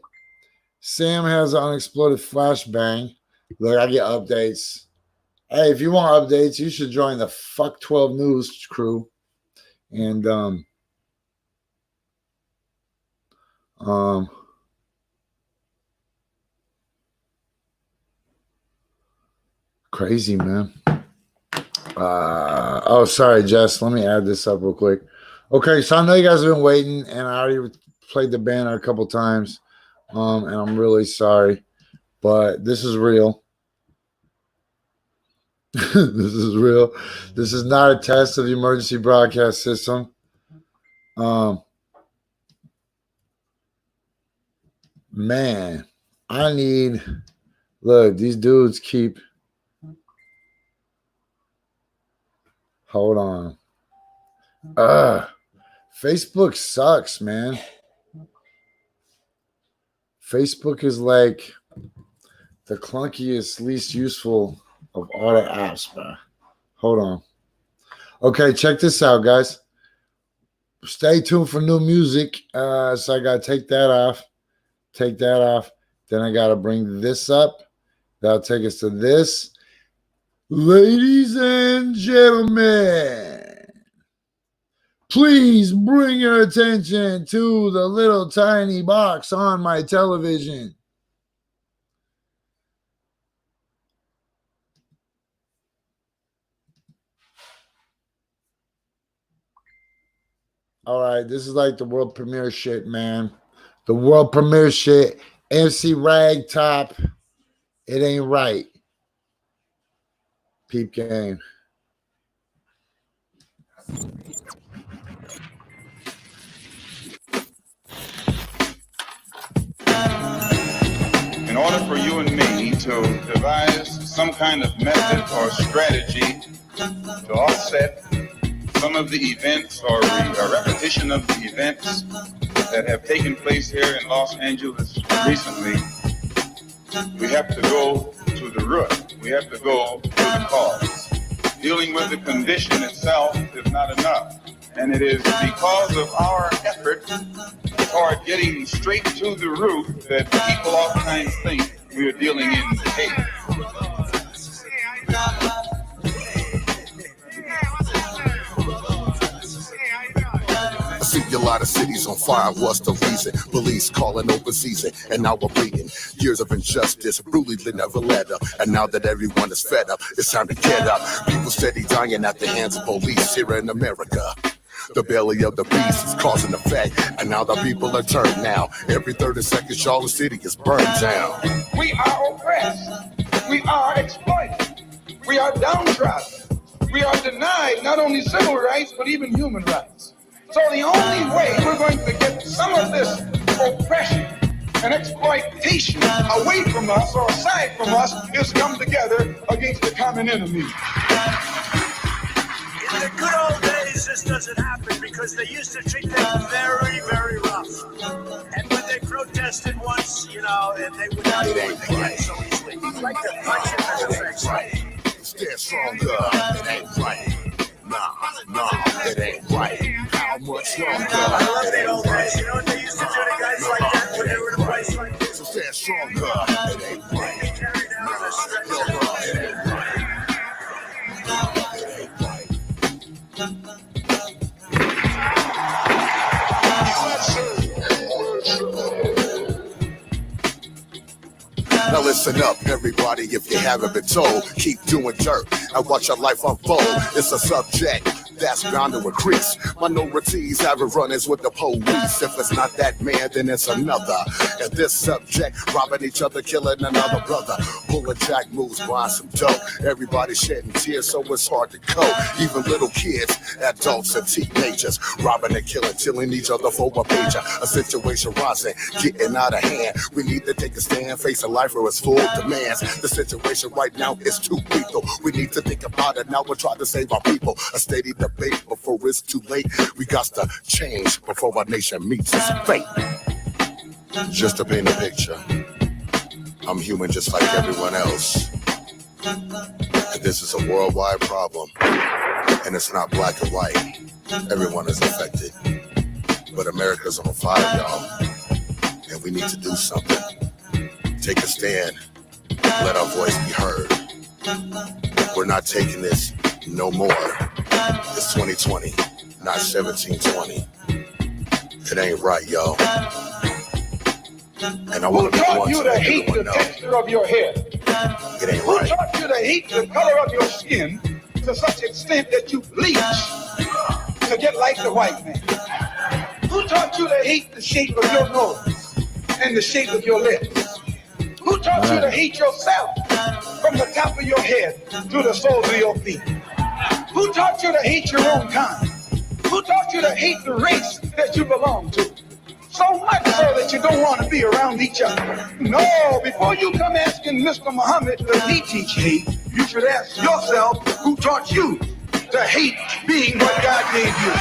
[SPEAKER 1] Sam has an unexploded flashbang. Look, I get updates. Hey, if you want updates, you should join the Fuck 12 News crew. And crazy, man. Oh, sorry, Jess. Let me add this up real quick. Okay, so I know you guys have been waiting, and I already played the banner a couple times. And I'm really sorry, but this is real. This is real. This is not a test of the emergency broadcast system. Man, I need. Look, these dudes keep. Hold on. Facebook sucks, man. Facebook is like the clunkiest, least useful of all the apps, bro. Hold on. Okay, check this out, guys. Stay tuned for new music. So I gotta take that off. Take that off. Then I gotta bring this up. That'll take us to this. Ladies and gentlemen, please bring your attention to the little tiny box on my television. All right, this is like the world premiere shit, man. The world premiere shit. MC Ragtop. It ain't right. Peep game.
[SPEAKER 3] In order for you and me to devise some kind of method or strategy to offset some of the events or a repetition of the events that have taken place here in Los Angeles recently, we have to go to the root. We have to go to the cause. Dealing with the condition itself is not enough. And it is because of our effort toward getting straight to the root that people oftentimes think we are dealing in hate.
[SPEAKER 2] See a lot of cities on fire, what's the reason? Police calling open season, and now we're bleeding. Years of injustice, brutally never let up. And now that everyone is fed up, it's time to get up. People steady dying at the hands of police here in America. The belly of the beast is causing the fact, and now the people are turned now. Every 30 seconds, Charlotte City is burned down.
[SPEAKER 3] We are oppressed. We are exploited. We are downtrodden. We are denied not only civil rights, but even human rights. So the only way we're going to get some of this oppression and exploitation away from us or aside from us is come together against the common enemy.
[SPEAKER 4] In the good old days, this doesn't happen because they used to treat them very, very rough. And when they protested once, you know, and they would not do it again so easily. Like the punch in the face.
[SPEAKER 2] Stand stronger, it ain't right. Nah, it ain't right. How much longer?
[SPEAKER 4] I love the old days. You know what they used to do to guys like that when they were in a place like this?
[SPEAKER 2] So stand stronger, it ain't right.
[SPEAKER 4] They carried out on a stretcher.
[SPEAKER 2] It ain't right. Now listen up, everybody, if you haven't been told, keep doing dirt and watch your life unfold. It's a subject that's bound to increase. Minorities having run-ins with the police. If it's not that man, then it's another. And this subject, robbing each other, killing another brother. Pulling jack moves, buying some dope. Everybody shedding tears, so it's hard to cope. Even little kids, adults and teenagers, robbing and killing each other for a pager. A situation rising, getting out of hand. We need to take a stand, facing life for its full demands. The situation right now is too lethal. We need to think about it now and try to save our people. A steady debate before it's too late. We got to change before our nation meets its fate. Just to paint a picture, I'm human just like everyone else. And this is a worldwide problem, and it's not black and white. Everyone is affected. But America's on fire, y'all, and we need to do something. Take a stand. Let our voice be heard. We're not taking this no more. It's 2020, not 1720. It ain't right, y'all. And I want to be one
[SPEAKER 3] you
[SPEAKER 2] to
[SPEAKER 3] to
[SPEAKER 2] let
[SPEAKER 3] hate the
[SPEAKER 2] everyone know
[SPEAKER 3] texture of your hair?
[SPEAKER 2] it ain't
[SPEAKER 3] Who
[SPEAKER 2] right.
[SPEAKER 3] taught you to hate the color of your skin to such extent that you bleach to get like the white man? Who taught you to hate the shape of your nose and the shape of your lips? Who taught you to hate yourself from the top of your head to the soles of your feet? Who taught you to hate your own kind? Who taught you to hate the race that you belong to? So much so that you don't want to be around each other. No, before you come asking Mr. Muhammad, does he teach hate? You should ask yourself, who taught you to hate being what God gave you?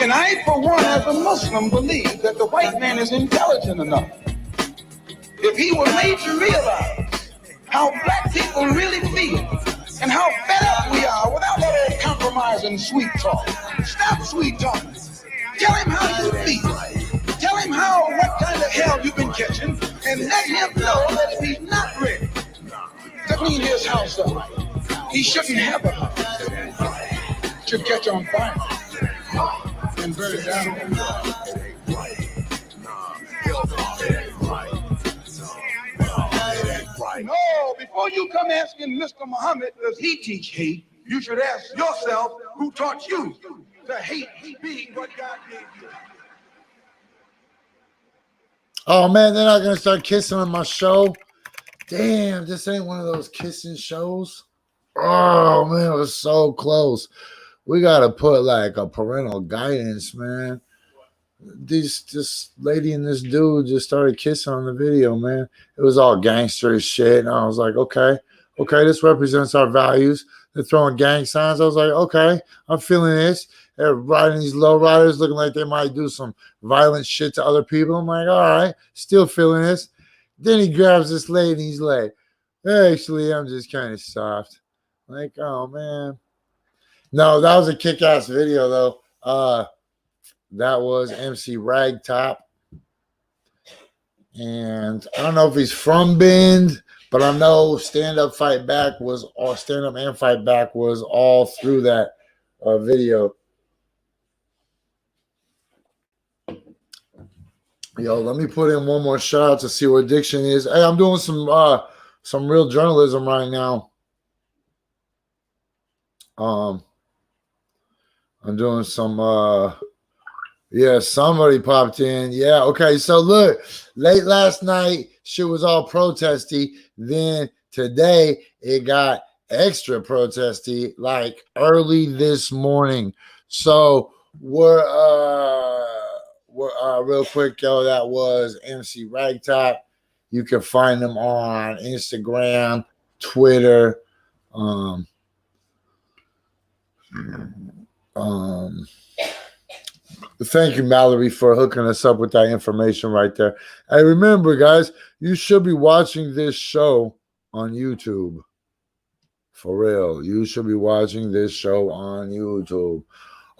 [SPEAKER 3] And I, for one, as a Muslim, believe that the white man is intelligent enough. If he were made to realize how black people really feel and how fed up we are without that old compromise and sweet talk. Stop sweet talking. Tell him how you feel. Tell him what kind of hell you've been catching, and let him know that if he's not ready to clean his house up, he shouldn't have a house. Should catch on fire and burn it down. No, before you come asking Mr. Muhammad, does he teach hate? You should ask yourself, who taught you to hate being what God gave you?
[SPEAKER 1] Oh man, they're not gonna start kissing on my show. Damn, this ain't one of those kissing shows. Oh man, it was so close. We gotta put like a parental guidance, man. This lady and this dude just started kissing on the video, man. It was all gangster shit, and I was like, okay, this represents our values. They're throwing gang signs. I was like, okay, I'm feeling this. They're riding these low riders, looking like they might do some violent shit to other people. I'm like, all right, still feeling this. Then he grabs this lady and he's like, actually, I'm just kind of soft. Like, oh man. No, that was a kick-ass video though. That was MC Ragtop. And I don't know if he's from Bend, but I know Stand Up and Fight Back was all through that video. Yo, let me put in one more shout out to see where Diction is. Hey, I'm doing some real journalism right now. I'm doing some yeah, somebody popped in. Yeah, okay. So look, late last night, shit was all protesty. Then today, it got extra protesty, like early this morning. So we're real quick, yo. That was MC Ragtop. You can find them on Instagram, Twitter, Thank you, Mallory, for hooking us up with that information right there. And remember, guys, you should be watching this show on YouTube. For real. You should be watching this show on YouTube.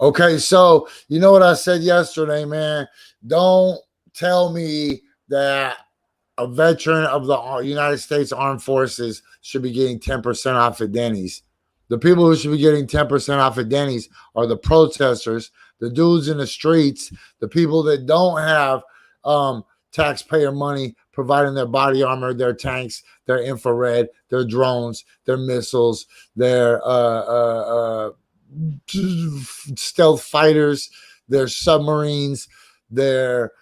[SPEAKER 1] Okay, so you know what I said yesterday, man? Don't tell me that a veteran of the United States Armed Forces should be getting 10% off at Denny's. The people who should be getting 10% off at Denny's are the protesters, the dudes in the streets, the people that don't have taxpayer money providing their body armor, their tanks, their infrared, their drones, their missiles, their stealth fighters, their submarines, their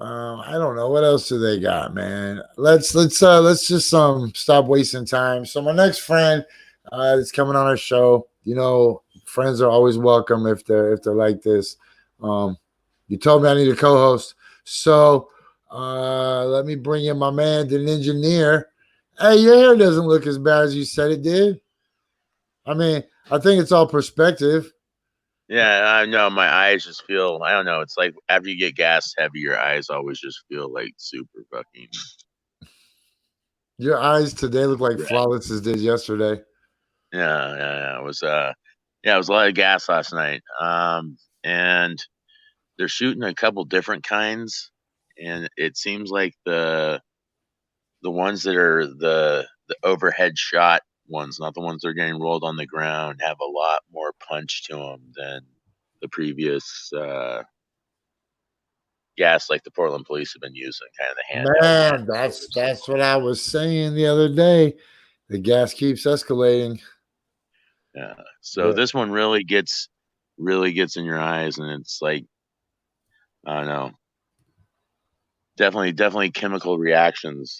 [SPEAKER 1] I don't know what else do they got, man. Let's just stop wasting time. So my next friend that's coming on our show, you know, friends are always welcome if they're like this. You told me I need a co-host, so let me bring in my man, the engineer. Hey, your hair doesn't look as bad as you said it did. I mean, I think it's all perspective.
[SPEAKER 5] Yeah, I know. My eyes just feel, I don't know. It's like after you get gas heavy, your eyes always just feel like super fucking
[SPEAKER 1] Your eyes today look like flawless as did yesterday.
[SPEAKER 5] Yeah. It was it was a lot of gas last night. And they're shooting a couple different kinds, and it seems like the ones that are the overhead shot ones, not the ones that are getting rolled on the ground, have a lot more punch to them than the previous gas, like the Portland police have been using, kind of the handheld.
[SPEAKER 1] Man, that's what I was saying the other day. The gas keeps escalating.
[SPEAKER 5] Yeah. So this one really gets in your eyes, and it's like, I don't know, definitely chemical reactions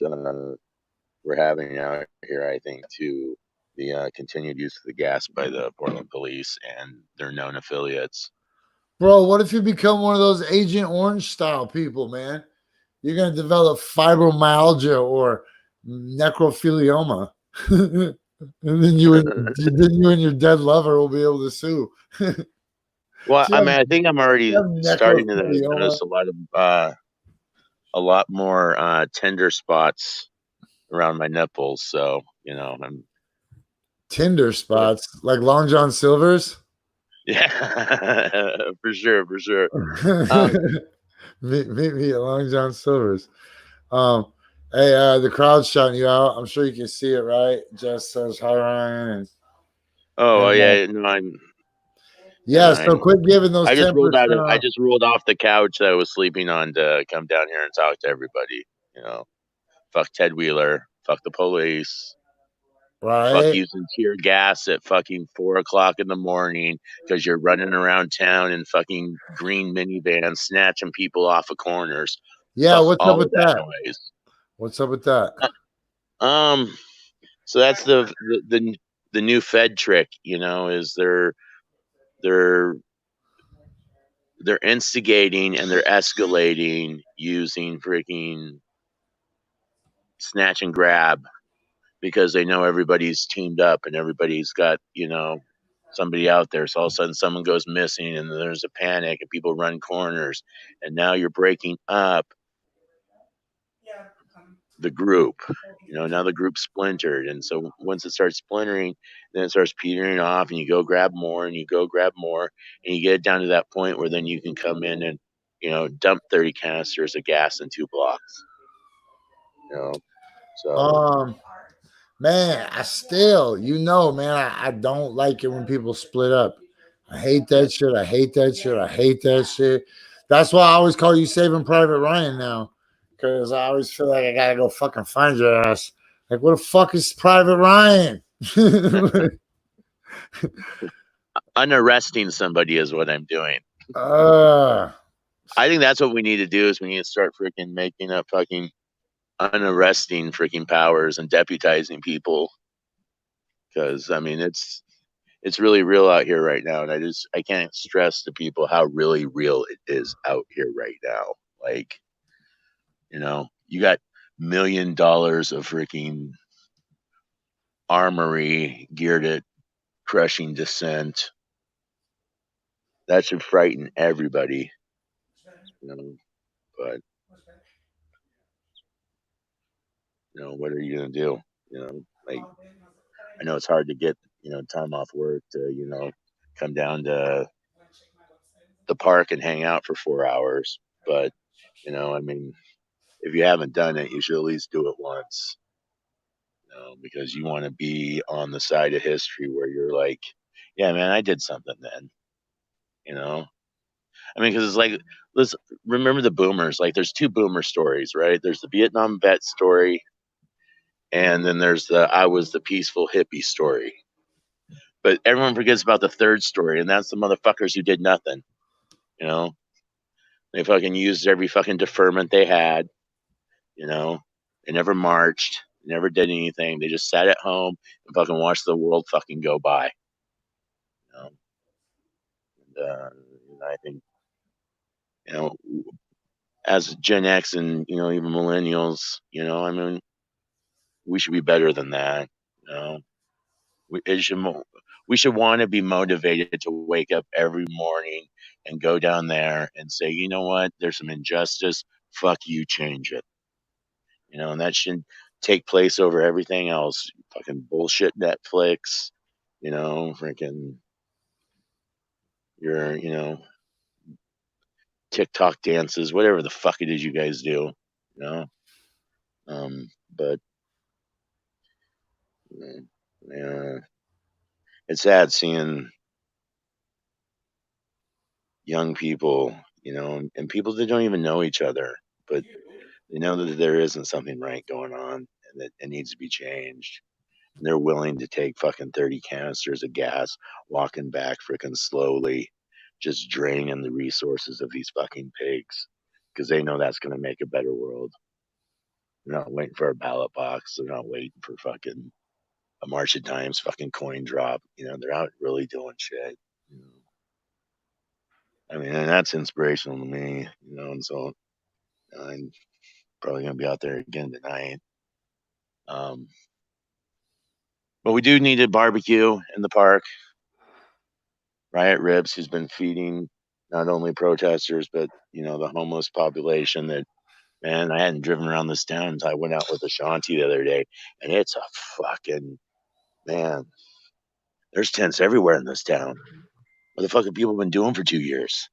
[SPEAKER 5] we're having out here, I think, to the continued use of the gas by the Portland police and their known affiliates.
[SPEAKER 1] Bro, what if you become one of those Agent Orange style people, man? You're gonna develop fibromyalgia or necrophilioma. And then you and your dead lover will be able to sue.
[SPEAKER 5] Well,
[SPEAKER 1] See,
[SPEAKER 5] I mean, I think I'm already starting to
[SPEAKER 1] necrophilioma.
[SPEAKER 5] notice a lot more tender spots around my nipples. So I'm
[SPEAKER 1] Tinder spots like Long John Silver's.
[SPEAKER 5] yeah, for sure, for sure. Um,
[SPEAKER 1] Meet me at Long John Silver's. Um, hey, the crowd's shouting you out. I'm sure you can see it, right? Just says hi, Ryan.
[SPEAKER 5] oh
[SPEAKER 1] And
[SPEAKER 5] yeah, no, I'm.
[SPEAKER 1] yeah, so quit giving those
[SPEAKER 5] I just
[SPEAKER 1] 10%
[SPEAKER 5] I
[SPEAKER 1] off.
[SPEAKER 5] just rolled off the couch that I was sleeping on to come down here and talk to everybody. Fuck Ted Wheeler. Fuck the police. Fuck
[SPEAKER 1] Right?
[SPEAKER 5] using tear gas at fucking 4 o'clock in the morning because you're running around town in fucking green minivans, snatching people off of corners.
[SPEAKER 1] Yeah,
[SPEAKER 5] Fuck
[SPEAKER 1] what's up
[SPEAKER 5] all of
[SPEAKER 1] with
[SPEAKER 5] that
[SPEAKER 1] that?
[SPEAKER 5] noise.
[SPEAKER 1] What's up with that?
[SPEAKER 5] Um, so that's the new Fed trick. Is they're they're instigating and they're escalating using freaking snatch and grab because they know everybody's teamed up and everybody's got, somebody out there. So all of a sudden someone goes missing and there's a panic and people run corners. And now you're breaking up the group. Now the group's splintered. And so once it starts splintering, then it starts petering off and you go grab more and you go grab more and you get it down to that point where then you can come in and, dump 30 canisters of gas in 2 blocks. So
[SPEAKER 1] Man, I still, man, I don't like it when people split up. I hate that shit. I hate that shit. I hate that shit. That's why I always call you Saving Private Ryan now. Because I always feel like I gotta go fucking find your ass. Like, what the fuck is Private Ryan?
[SPEAKER 5] unarresting somebody is what I'm doing.
[SPEAKER 1] uh,
[SPEAKER 5] I think that's what we need to do is we need to start freaking making up fucking unarresting freaking powers and deputizing people. Because I mean it's really real out here right now. And I can't stress to people how really real it is out here right now. Like, you got $1 million of freaking armory geared at crushing dissent. That should frighten everybody. But what are you gonna do? Like, I know it's hard to get, time off work to, come down to the park and hang out for 4 hours. But, I mean, if you haven't done it, you should at least do it once, because you want to be on the side of history where you're like, yeah, man, I did something then, you know? I mean, because it's like, let's remember the boomers. Like, there's two boomer stories, right? There's the Vietnam vet story, and then there's the I was the peaceful hippie story. But everyone forgets about the third story, and that's the motherfuckers who did nothing. You know, they fucking used every fucking deferment they had. You know, they never marched, never did anything. They just sat at home and fucking watched the world fucking go by. You know, and I think you know, as Gen X and even millennials, I mean, we should be better than that. You know, it should we should want to be motivated to wake up every morning and go down there and say, you know what, there's some injustice. Fuck you, change it. And that should take place over everything else. Fucking bullshit Netflix, freaking your, TikTok dances, whatever the fuck it is you guys do, you know. But yeah, it's sad seeing young people, and people that don't even know each other, but they know that there isn't something right going on and that it needs to be changed. And they're willing to take fucking 30 canisters of gas, walking back freaking slowly, just draining the resources of these fucking pigs because they know that's going to make a better world. They're not waiting for a ballot box. They're not waiting for fucking a March of Dimes fucking coin drop. They're out really doing shit. I mean, and that's inspirational to me, and so I'm probably going to be out there again tonight. But we do need a barbecue in the park. Riot Ribs, who's been feeding not only protesters, but, the homeless population that, man, I hadn't driven around this town until I went out with Ashanti the other day. And it's a fucking, man, there's tents everywhere in this town. What the fuck have people been doing for 2 years?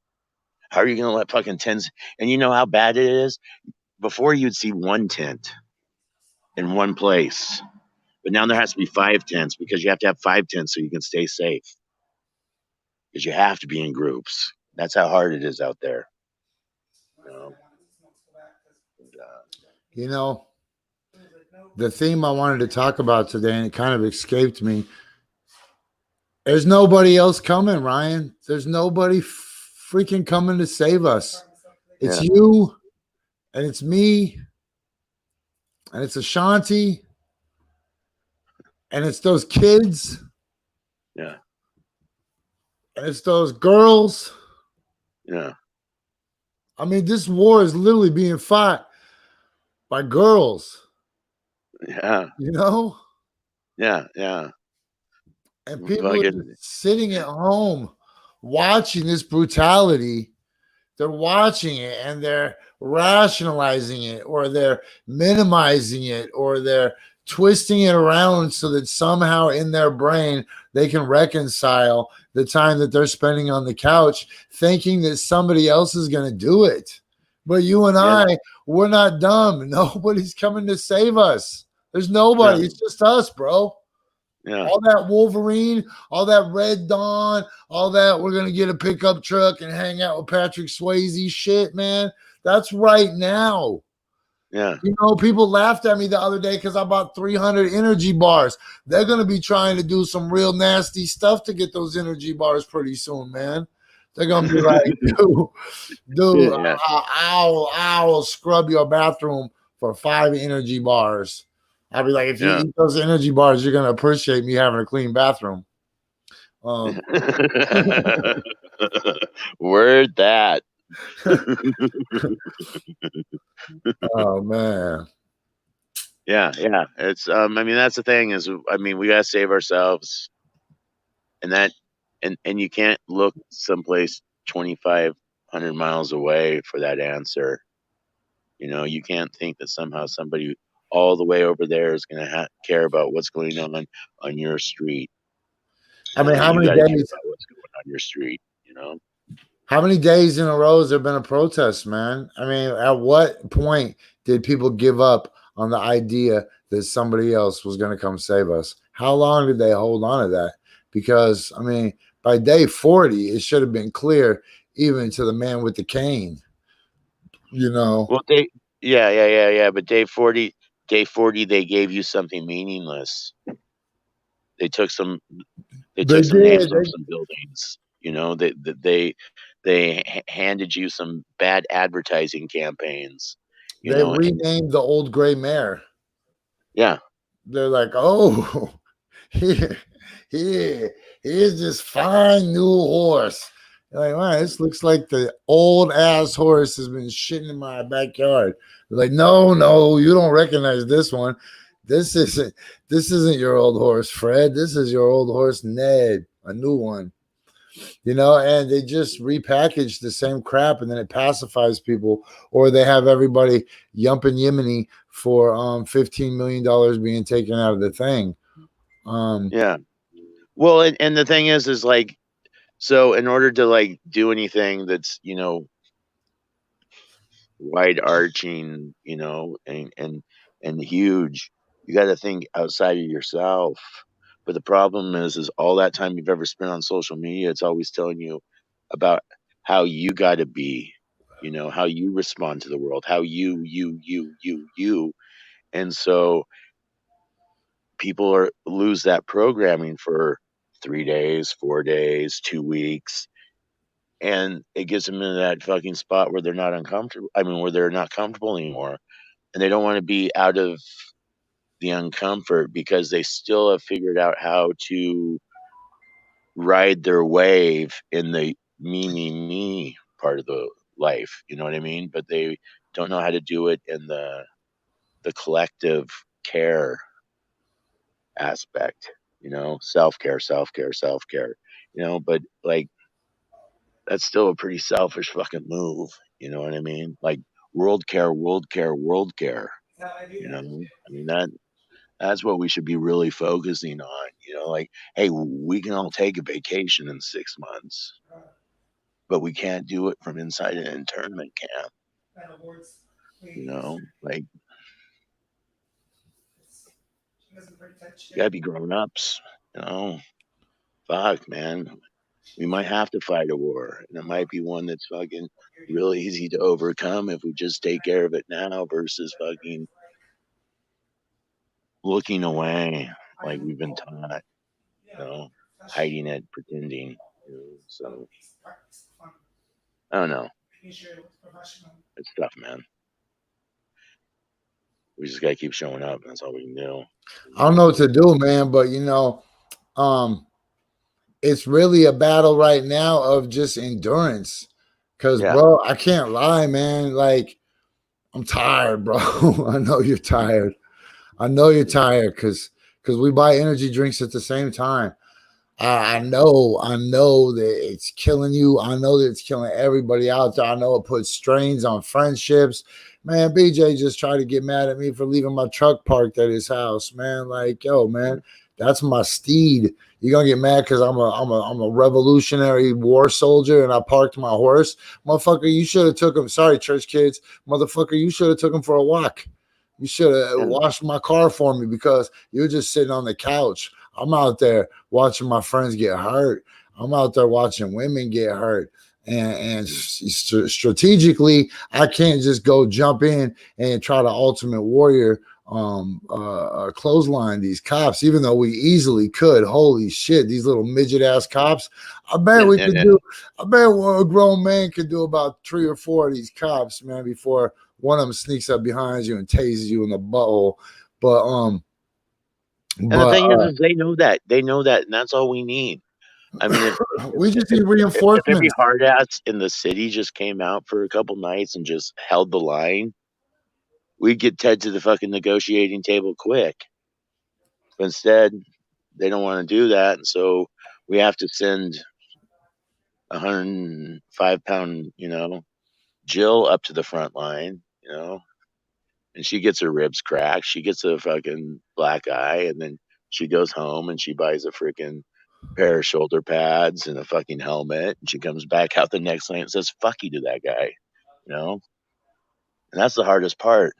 [SPEAKER 5] How are you going to let fucking tents? And you know how bad it is? Before you'd see one tent in one place, but now there has to be 5 tents because you have to have 5 tents so you can stay safe. Because you have to be in groups. That's how hard it is out there.
[SPEAKER 1] The theme I wanted to talk about today, and it kind of escaped me. There's nobody else coming, Ryan. There's nobody freaking coming to save us. It's you, and it's me, and it's Ashanti, and it's those kids.
[SPEAKER 5] Yeah.
[SPEAKER 1] And it's those girls.
[SPEAKER 5] Yeah.
[SPEAKER 1] I mean, this war is literally being fought by girls.
[SPEAKER 5] Yeah.
[SPEAKER 1] Yeah. And people are just sitting at home watching this brutality. They're watching it and they're rationalizing it, or they're minimizing it, or they're twisting it around so that somehow in their brain they can reconcile the time that they're spending on the couch thinking that somebody else is going to do it. But you and I, we're not dumb. Nobody's coming to save us. There's nobody. It's just us, bro.
[SPEAKER 5] Yeah.
[SPEAKER 1] All that Wolverine, all that Red Dawn, all that we're going to get a pickup truck and hang out with Patrick Swayze shit, man. That's right now.
[SPEAKER 5] Yeah.
[SPEAKER 1] People laughed at me the other day because I bought 300 energy bars. They're going to be trying to do some real nasty stuff to get those energy bars pretty soon, man. They're going to be like, dude, I'll scrub your bathroom for 5 energy bars. I'll be like, if you eat those energy bars, you're going to appreciate me having a clean bathroom.
[SPEAKER 5] Word that.
[SPEAKER 1] Oh, man.
[SPEAKER 5] Yeah. It's I mean, that's the thing is, we gotta save ourselves, and you can't look someplace 2,500 miles away for that answer. You can't think that somehow somebody all the way over there is gonna care about what's going on your street.
[SPEAKER 1] I mean, how many days
[SPEAKER 5] about what's going on your street?
[SPEAKER 1] How many days in a row has there been a protest, man? I mean, at what point did people give up on the idea that somebody else was going to come save us? How long did they hold on to that? Because, I mean, by day 40, it should have been clear even to the man with the cane, Well,
[SPEAKER 5] but day 40, they gave you something meaningless. They took some names from some buildings. They handed you some bad advertising campaigns.
[SPEAKER 1] They renamed the old gray mare.
[SPEAKER 5] Yeah.
[SPEAKER 1] They're like, oh, here's this fine new horse. You're like, wow, this looks like the old ass horse has been shitting in my backyard. They're like, no, you don't recognize this one. This isn't your old horse, Fred. This is your old horse, Ned, a new one. and they just repackage the same crap and then it pacifies people, or they have everybody yumping Yemeni for $15 million being taken out of the thing.
[SPEAKER 5] Yeah. Well, and the thing is like, so in order to like do anything that's, wide arching, and huge, you got to think outside of yourself. But the problem is all that time you've ever spent on social media, it's always telling you about how you got to be, how you respond to the world, how you. And so people lose that programming for 3 days, 4 days, 2 weeks, and it gets them in that fucking spot where they're not uncomfortable. I mean, where they're not comfortable anymore, and they don't want to be out of the uncomfort because they still have figured out how to ride their wave in the me part of the life. You know what I mean? But they don't know how to do it in the collective care aspect. Self-care, but like, that's still a pretty selfish fucking move. You know what I mean? Like, world care. I mean, that's what we should be really focusing on. Like, hey, we can all take a vacation in 6 months, but we can't do it from inside an internment camp. Like, you gotta be grown ups. Fuck, man. We might have to fight a war, and it might be one that's fucking really easy to overcome if we just take care of it now versus fucking looking away like we've been taught, hiding it, pretending. So I don't know. It's tough, man. We just gotta keep showing up. That's all we can do.
[SPEAKER 1] I don't know what to do, man, but it's really a battle right now of just endurance. Cause bro, I can't lie, man. Like, I'm tired, bro. I know you're tired. Because we buy energy drinks at the same time. I know that it's killing you. I know that it's killing everybody out there. I know it puts strains on friendships. Man, BJ just tried to get mad at me for leaving my truck parked at his house. Man, like, yo, man, that's my steed. You're gonna get mad because I'm a Revolutionary War soldier and I parked my horse, motherfucker. You should have took him. Sorry, church kids, motherfucker. You should have took him for a walk. You should have washed my car for me because you're just sitting on the couch. I'm out there watching my friends get hurt. I'm out there watching women get hurt. And strategically, I can't just go jump in and try to Ultimate Warrior clothesline these cops, even though we easily could. Holy shit, these little midget ass cops. I bet we could do. I bet a grown man could do about 3 or 4 of these cops, man, before one of them sneaks up behind you and tases you in the butthole. But
[SPEAKER 5] the thing is they know that, and that's all we need. I mean,
[SPEAKER 1] we just need reinforcement.
[SPEAKER 5] If every hard ass in the city just came out for a couple nights and just held the line, we'd get Ted to the fucking negotiating table quick. But instead, they don't want to do that, and so we have to send 105-pound, Jill up to the front line, and she gets her ribs cracked. She gets a fucking black eye, and then she goes home and she buys a freaking pair of shoulder pads and a fucking helmet. And she comes back out the next night and says, fuck you to that guy, And that's the hardest part.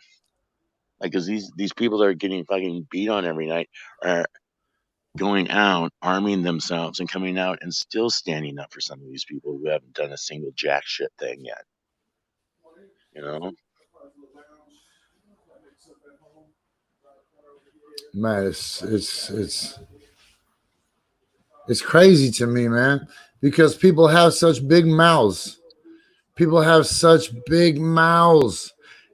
[SPEAKER 5] Like, because these people that are getting fucking beat on every night are going out, arming themselves and coming out and still standing up for some of these people who haven't done a single jack shit thing yet.
[SPEAKER 1] Man, it's crazy to me, man, because people have such big mouths. People have such big mouths.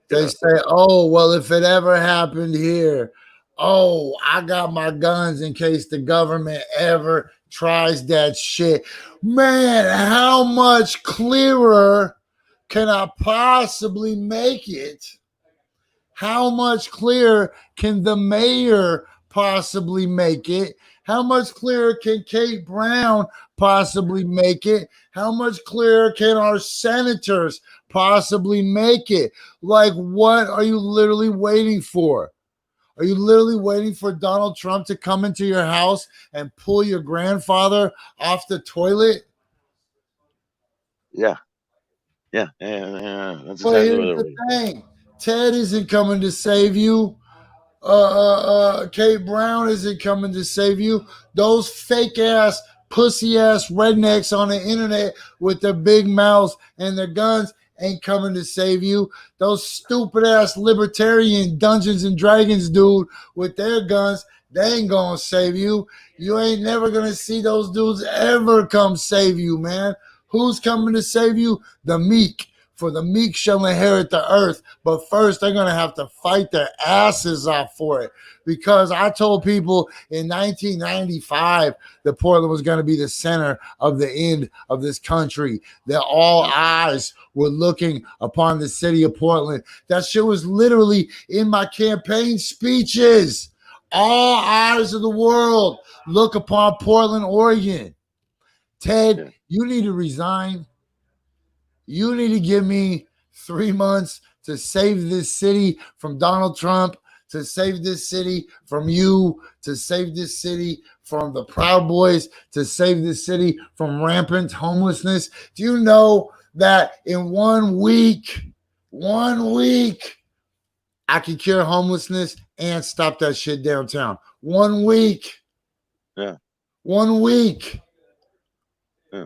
[SPEAKER 1] They say, oh, well, if it ever happened here, oh, I got my guns in case the government ever tries that shit. Man, how much clearer can I possibly make it? How much clearer can the mayor possibly make it? How much clearer can Kate Brown possibly make it? How much clearer can our senators possibly make it? Like, what are you literally waiting for? Are you literally waiting for Donald Trump to come into your house and pull your grandfather off the toilet?
[SPEAKER 5] Yeah. That's
[SPEAKER 1] But
[SPEAKER 5] exactly what
[SPEAKER 1] here's
[SPEAKER 5] they're
[SPEAKER 1] the
[SPEAKER 5] waiting.
[SPEAKER 1] thing. Ted isn't coming to save you. Kate Brown isn't coming to save you. Those fake ass, pussy ass rednecks on the internet with their big mouths and their guns ain't coming to save you. Those stupid ass libertarian Dungeons and Dragons dude with their guns, they ain't gonna save you. You ain't never gonna see those dudes ever come save you, man. Who's coming to save you? The meek. For the meek shall inherit the earth. But first, they're going to have to fight their asses off for it. Because I told people in 1995 that Portland was going to be the center of the end of this country, that all eyes were looking upon the city of Portland. That shit was literally in my campaign speeches. All eyes of the world look upon Portland, Oregon. Ted, you need to resign. You need to give me 3 months to save this city from Donald Trump, to save this city from you, to save this city from the Proud Boys, to save this city from rampant homelessness. Do you know that in 1 week, I can cure homelessness and stop that shit downtown? 1 week.
[SPEAKER 5] Yeah.
[SPEAKER 1] 1 week.
[SPEAKER 5] Yeah.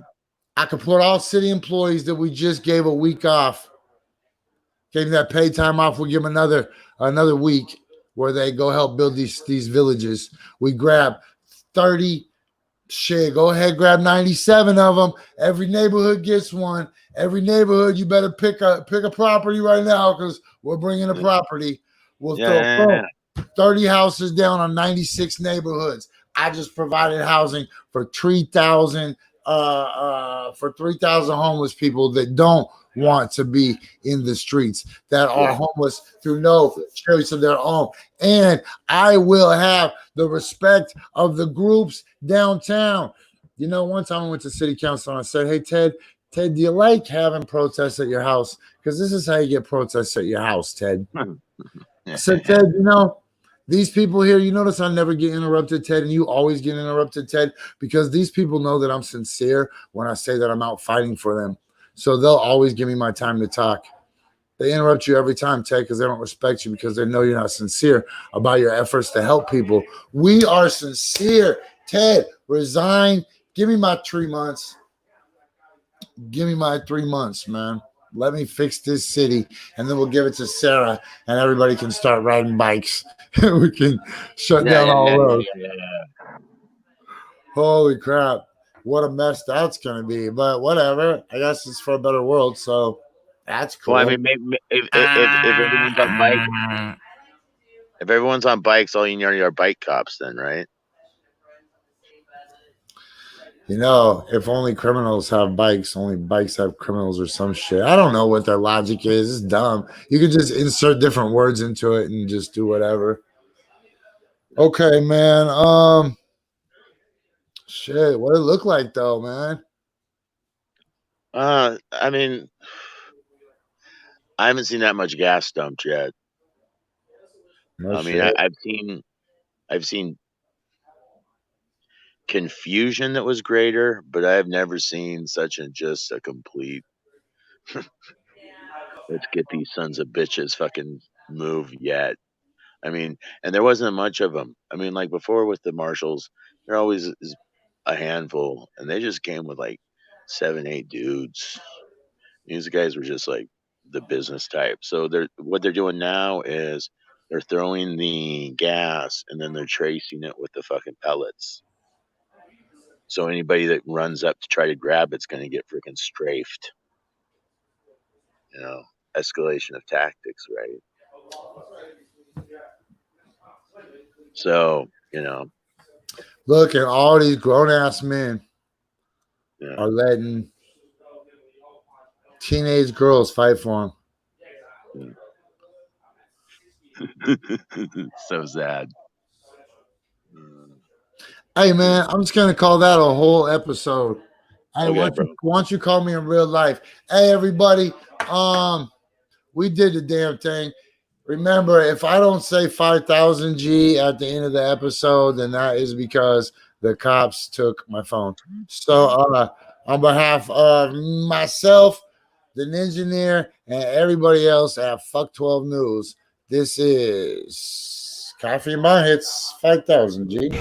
[SPEAKER 1] I could put all city employees that we just gave a week off, gave that paid time off. We'll give them another week where they go help build these villages. We grab 30, shit, go ahead, grab 97 of them. Every neighborhood gets one. Every neighborhood, you better pick a property right now because we're bringing a property. We'll throw 30 houses down on 96 neighborhoods. I just provided housing for 3,000 homeless people that don't want to be in the streets, that are homeless through no choice of their own. And I will have the respect of the groups downtown. You know, one time I went to city council and I said, hey, Ted, do you like having protests at your house? Because this is how you get protests at your house, Ted. I said, Ted, you know, these people here, you notice I never get interrupted, Ted, and you always get interrupted, Ted, because these people know that I'm sincere when I say that I'm out fighting for them. So they'll always give me my time to talk. They interrupt you every time, Ted, because they don't respect you, because they know you're not sincere about your efforts to help people. We are sincere. Ted, resign. Give me my 3 months. Give me my 3 months, man. Let me fix this city, and then we'll give it to Sarah, and everybody can start riding bikes. We can shut down all roads. Holy crap. What a mess that's going to be. But whatever. I guess it's for a better world, so that's cool.
[SPEAKER 5] Well, I mean, maybe if everyone's on bikes, if everyone's on bikes, all you need are bike cops then, right?
[SPEAKER 1] You know, if only criminals have bikes, only bikes have criminals or some shit. I don't know what their logic is. It's dumb. You can just insert different words into it and just do whatever. Okay, man. Shit, what it look like though, man?
[SPEAKER 5] I mean, I haven't seen that much gas dumped yet.
[SPEAKER 1] No
[SPEAKER 5] I mean,
[SPEAKER 1] shit.
[SPEAKER 5] I've seen confusion that was greater, but I have never seen such just a complete let's get these sons of bitches fucking move yet. I mean, and there wasn't much of them. I mean, like before with the marshals, there always is a handful, and they just came with like 7, 8 dudes. These guys were just like the business type. So what they're doing now is they're throwing the gas and then they're tracing it with the fucking pellets. So anybody that runs up to try to grab it's going to get freaking strafed. You know, escalation of tactics, right? So, you know.
[SPEAKER 1] Look, and all these grown ass men
[SPEAKER 5] Yeah.
[SPEAKER 1] are letting teenage girls fight for them.
[SPEAKER 5] So sad.
[SPEAKER 1] Hey man, I'm just gonna call that a whole episode. Hey,
[SPEAKER 5] Okay, bro.
[SPEAKER 1] why don't you call me in real life? Hey everybody, we did the damn thing. Remember, if I don't say 5,000 G at the end of the episode, then that is because the cops took my phone. So, on behalf of myself, the Ninjaneer, and everybody else at Fuck 12 News, this is Coffee and Bonghits 5,000 G.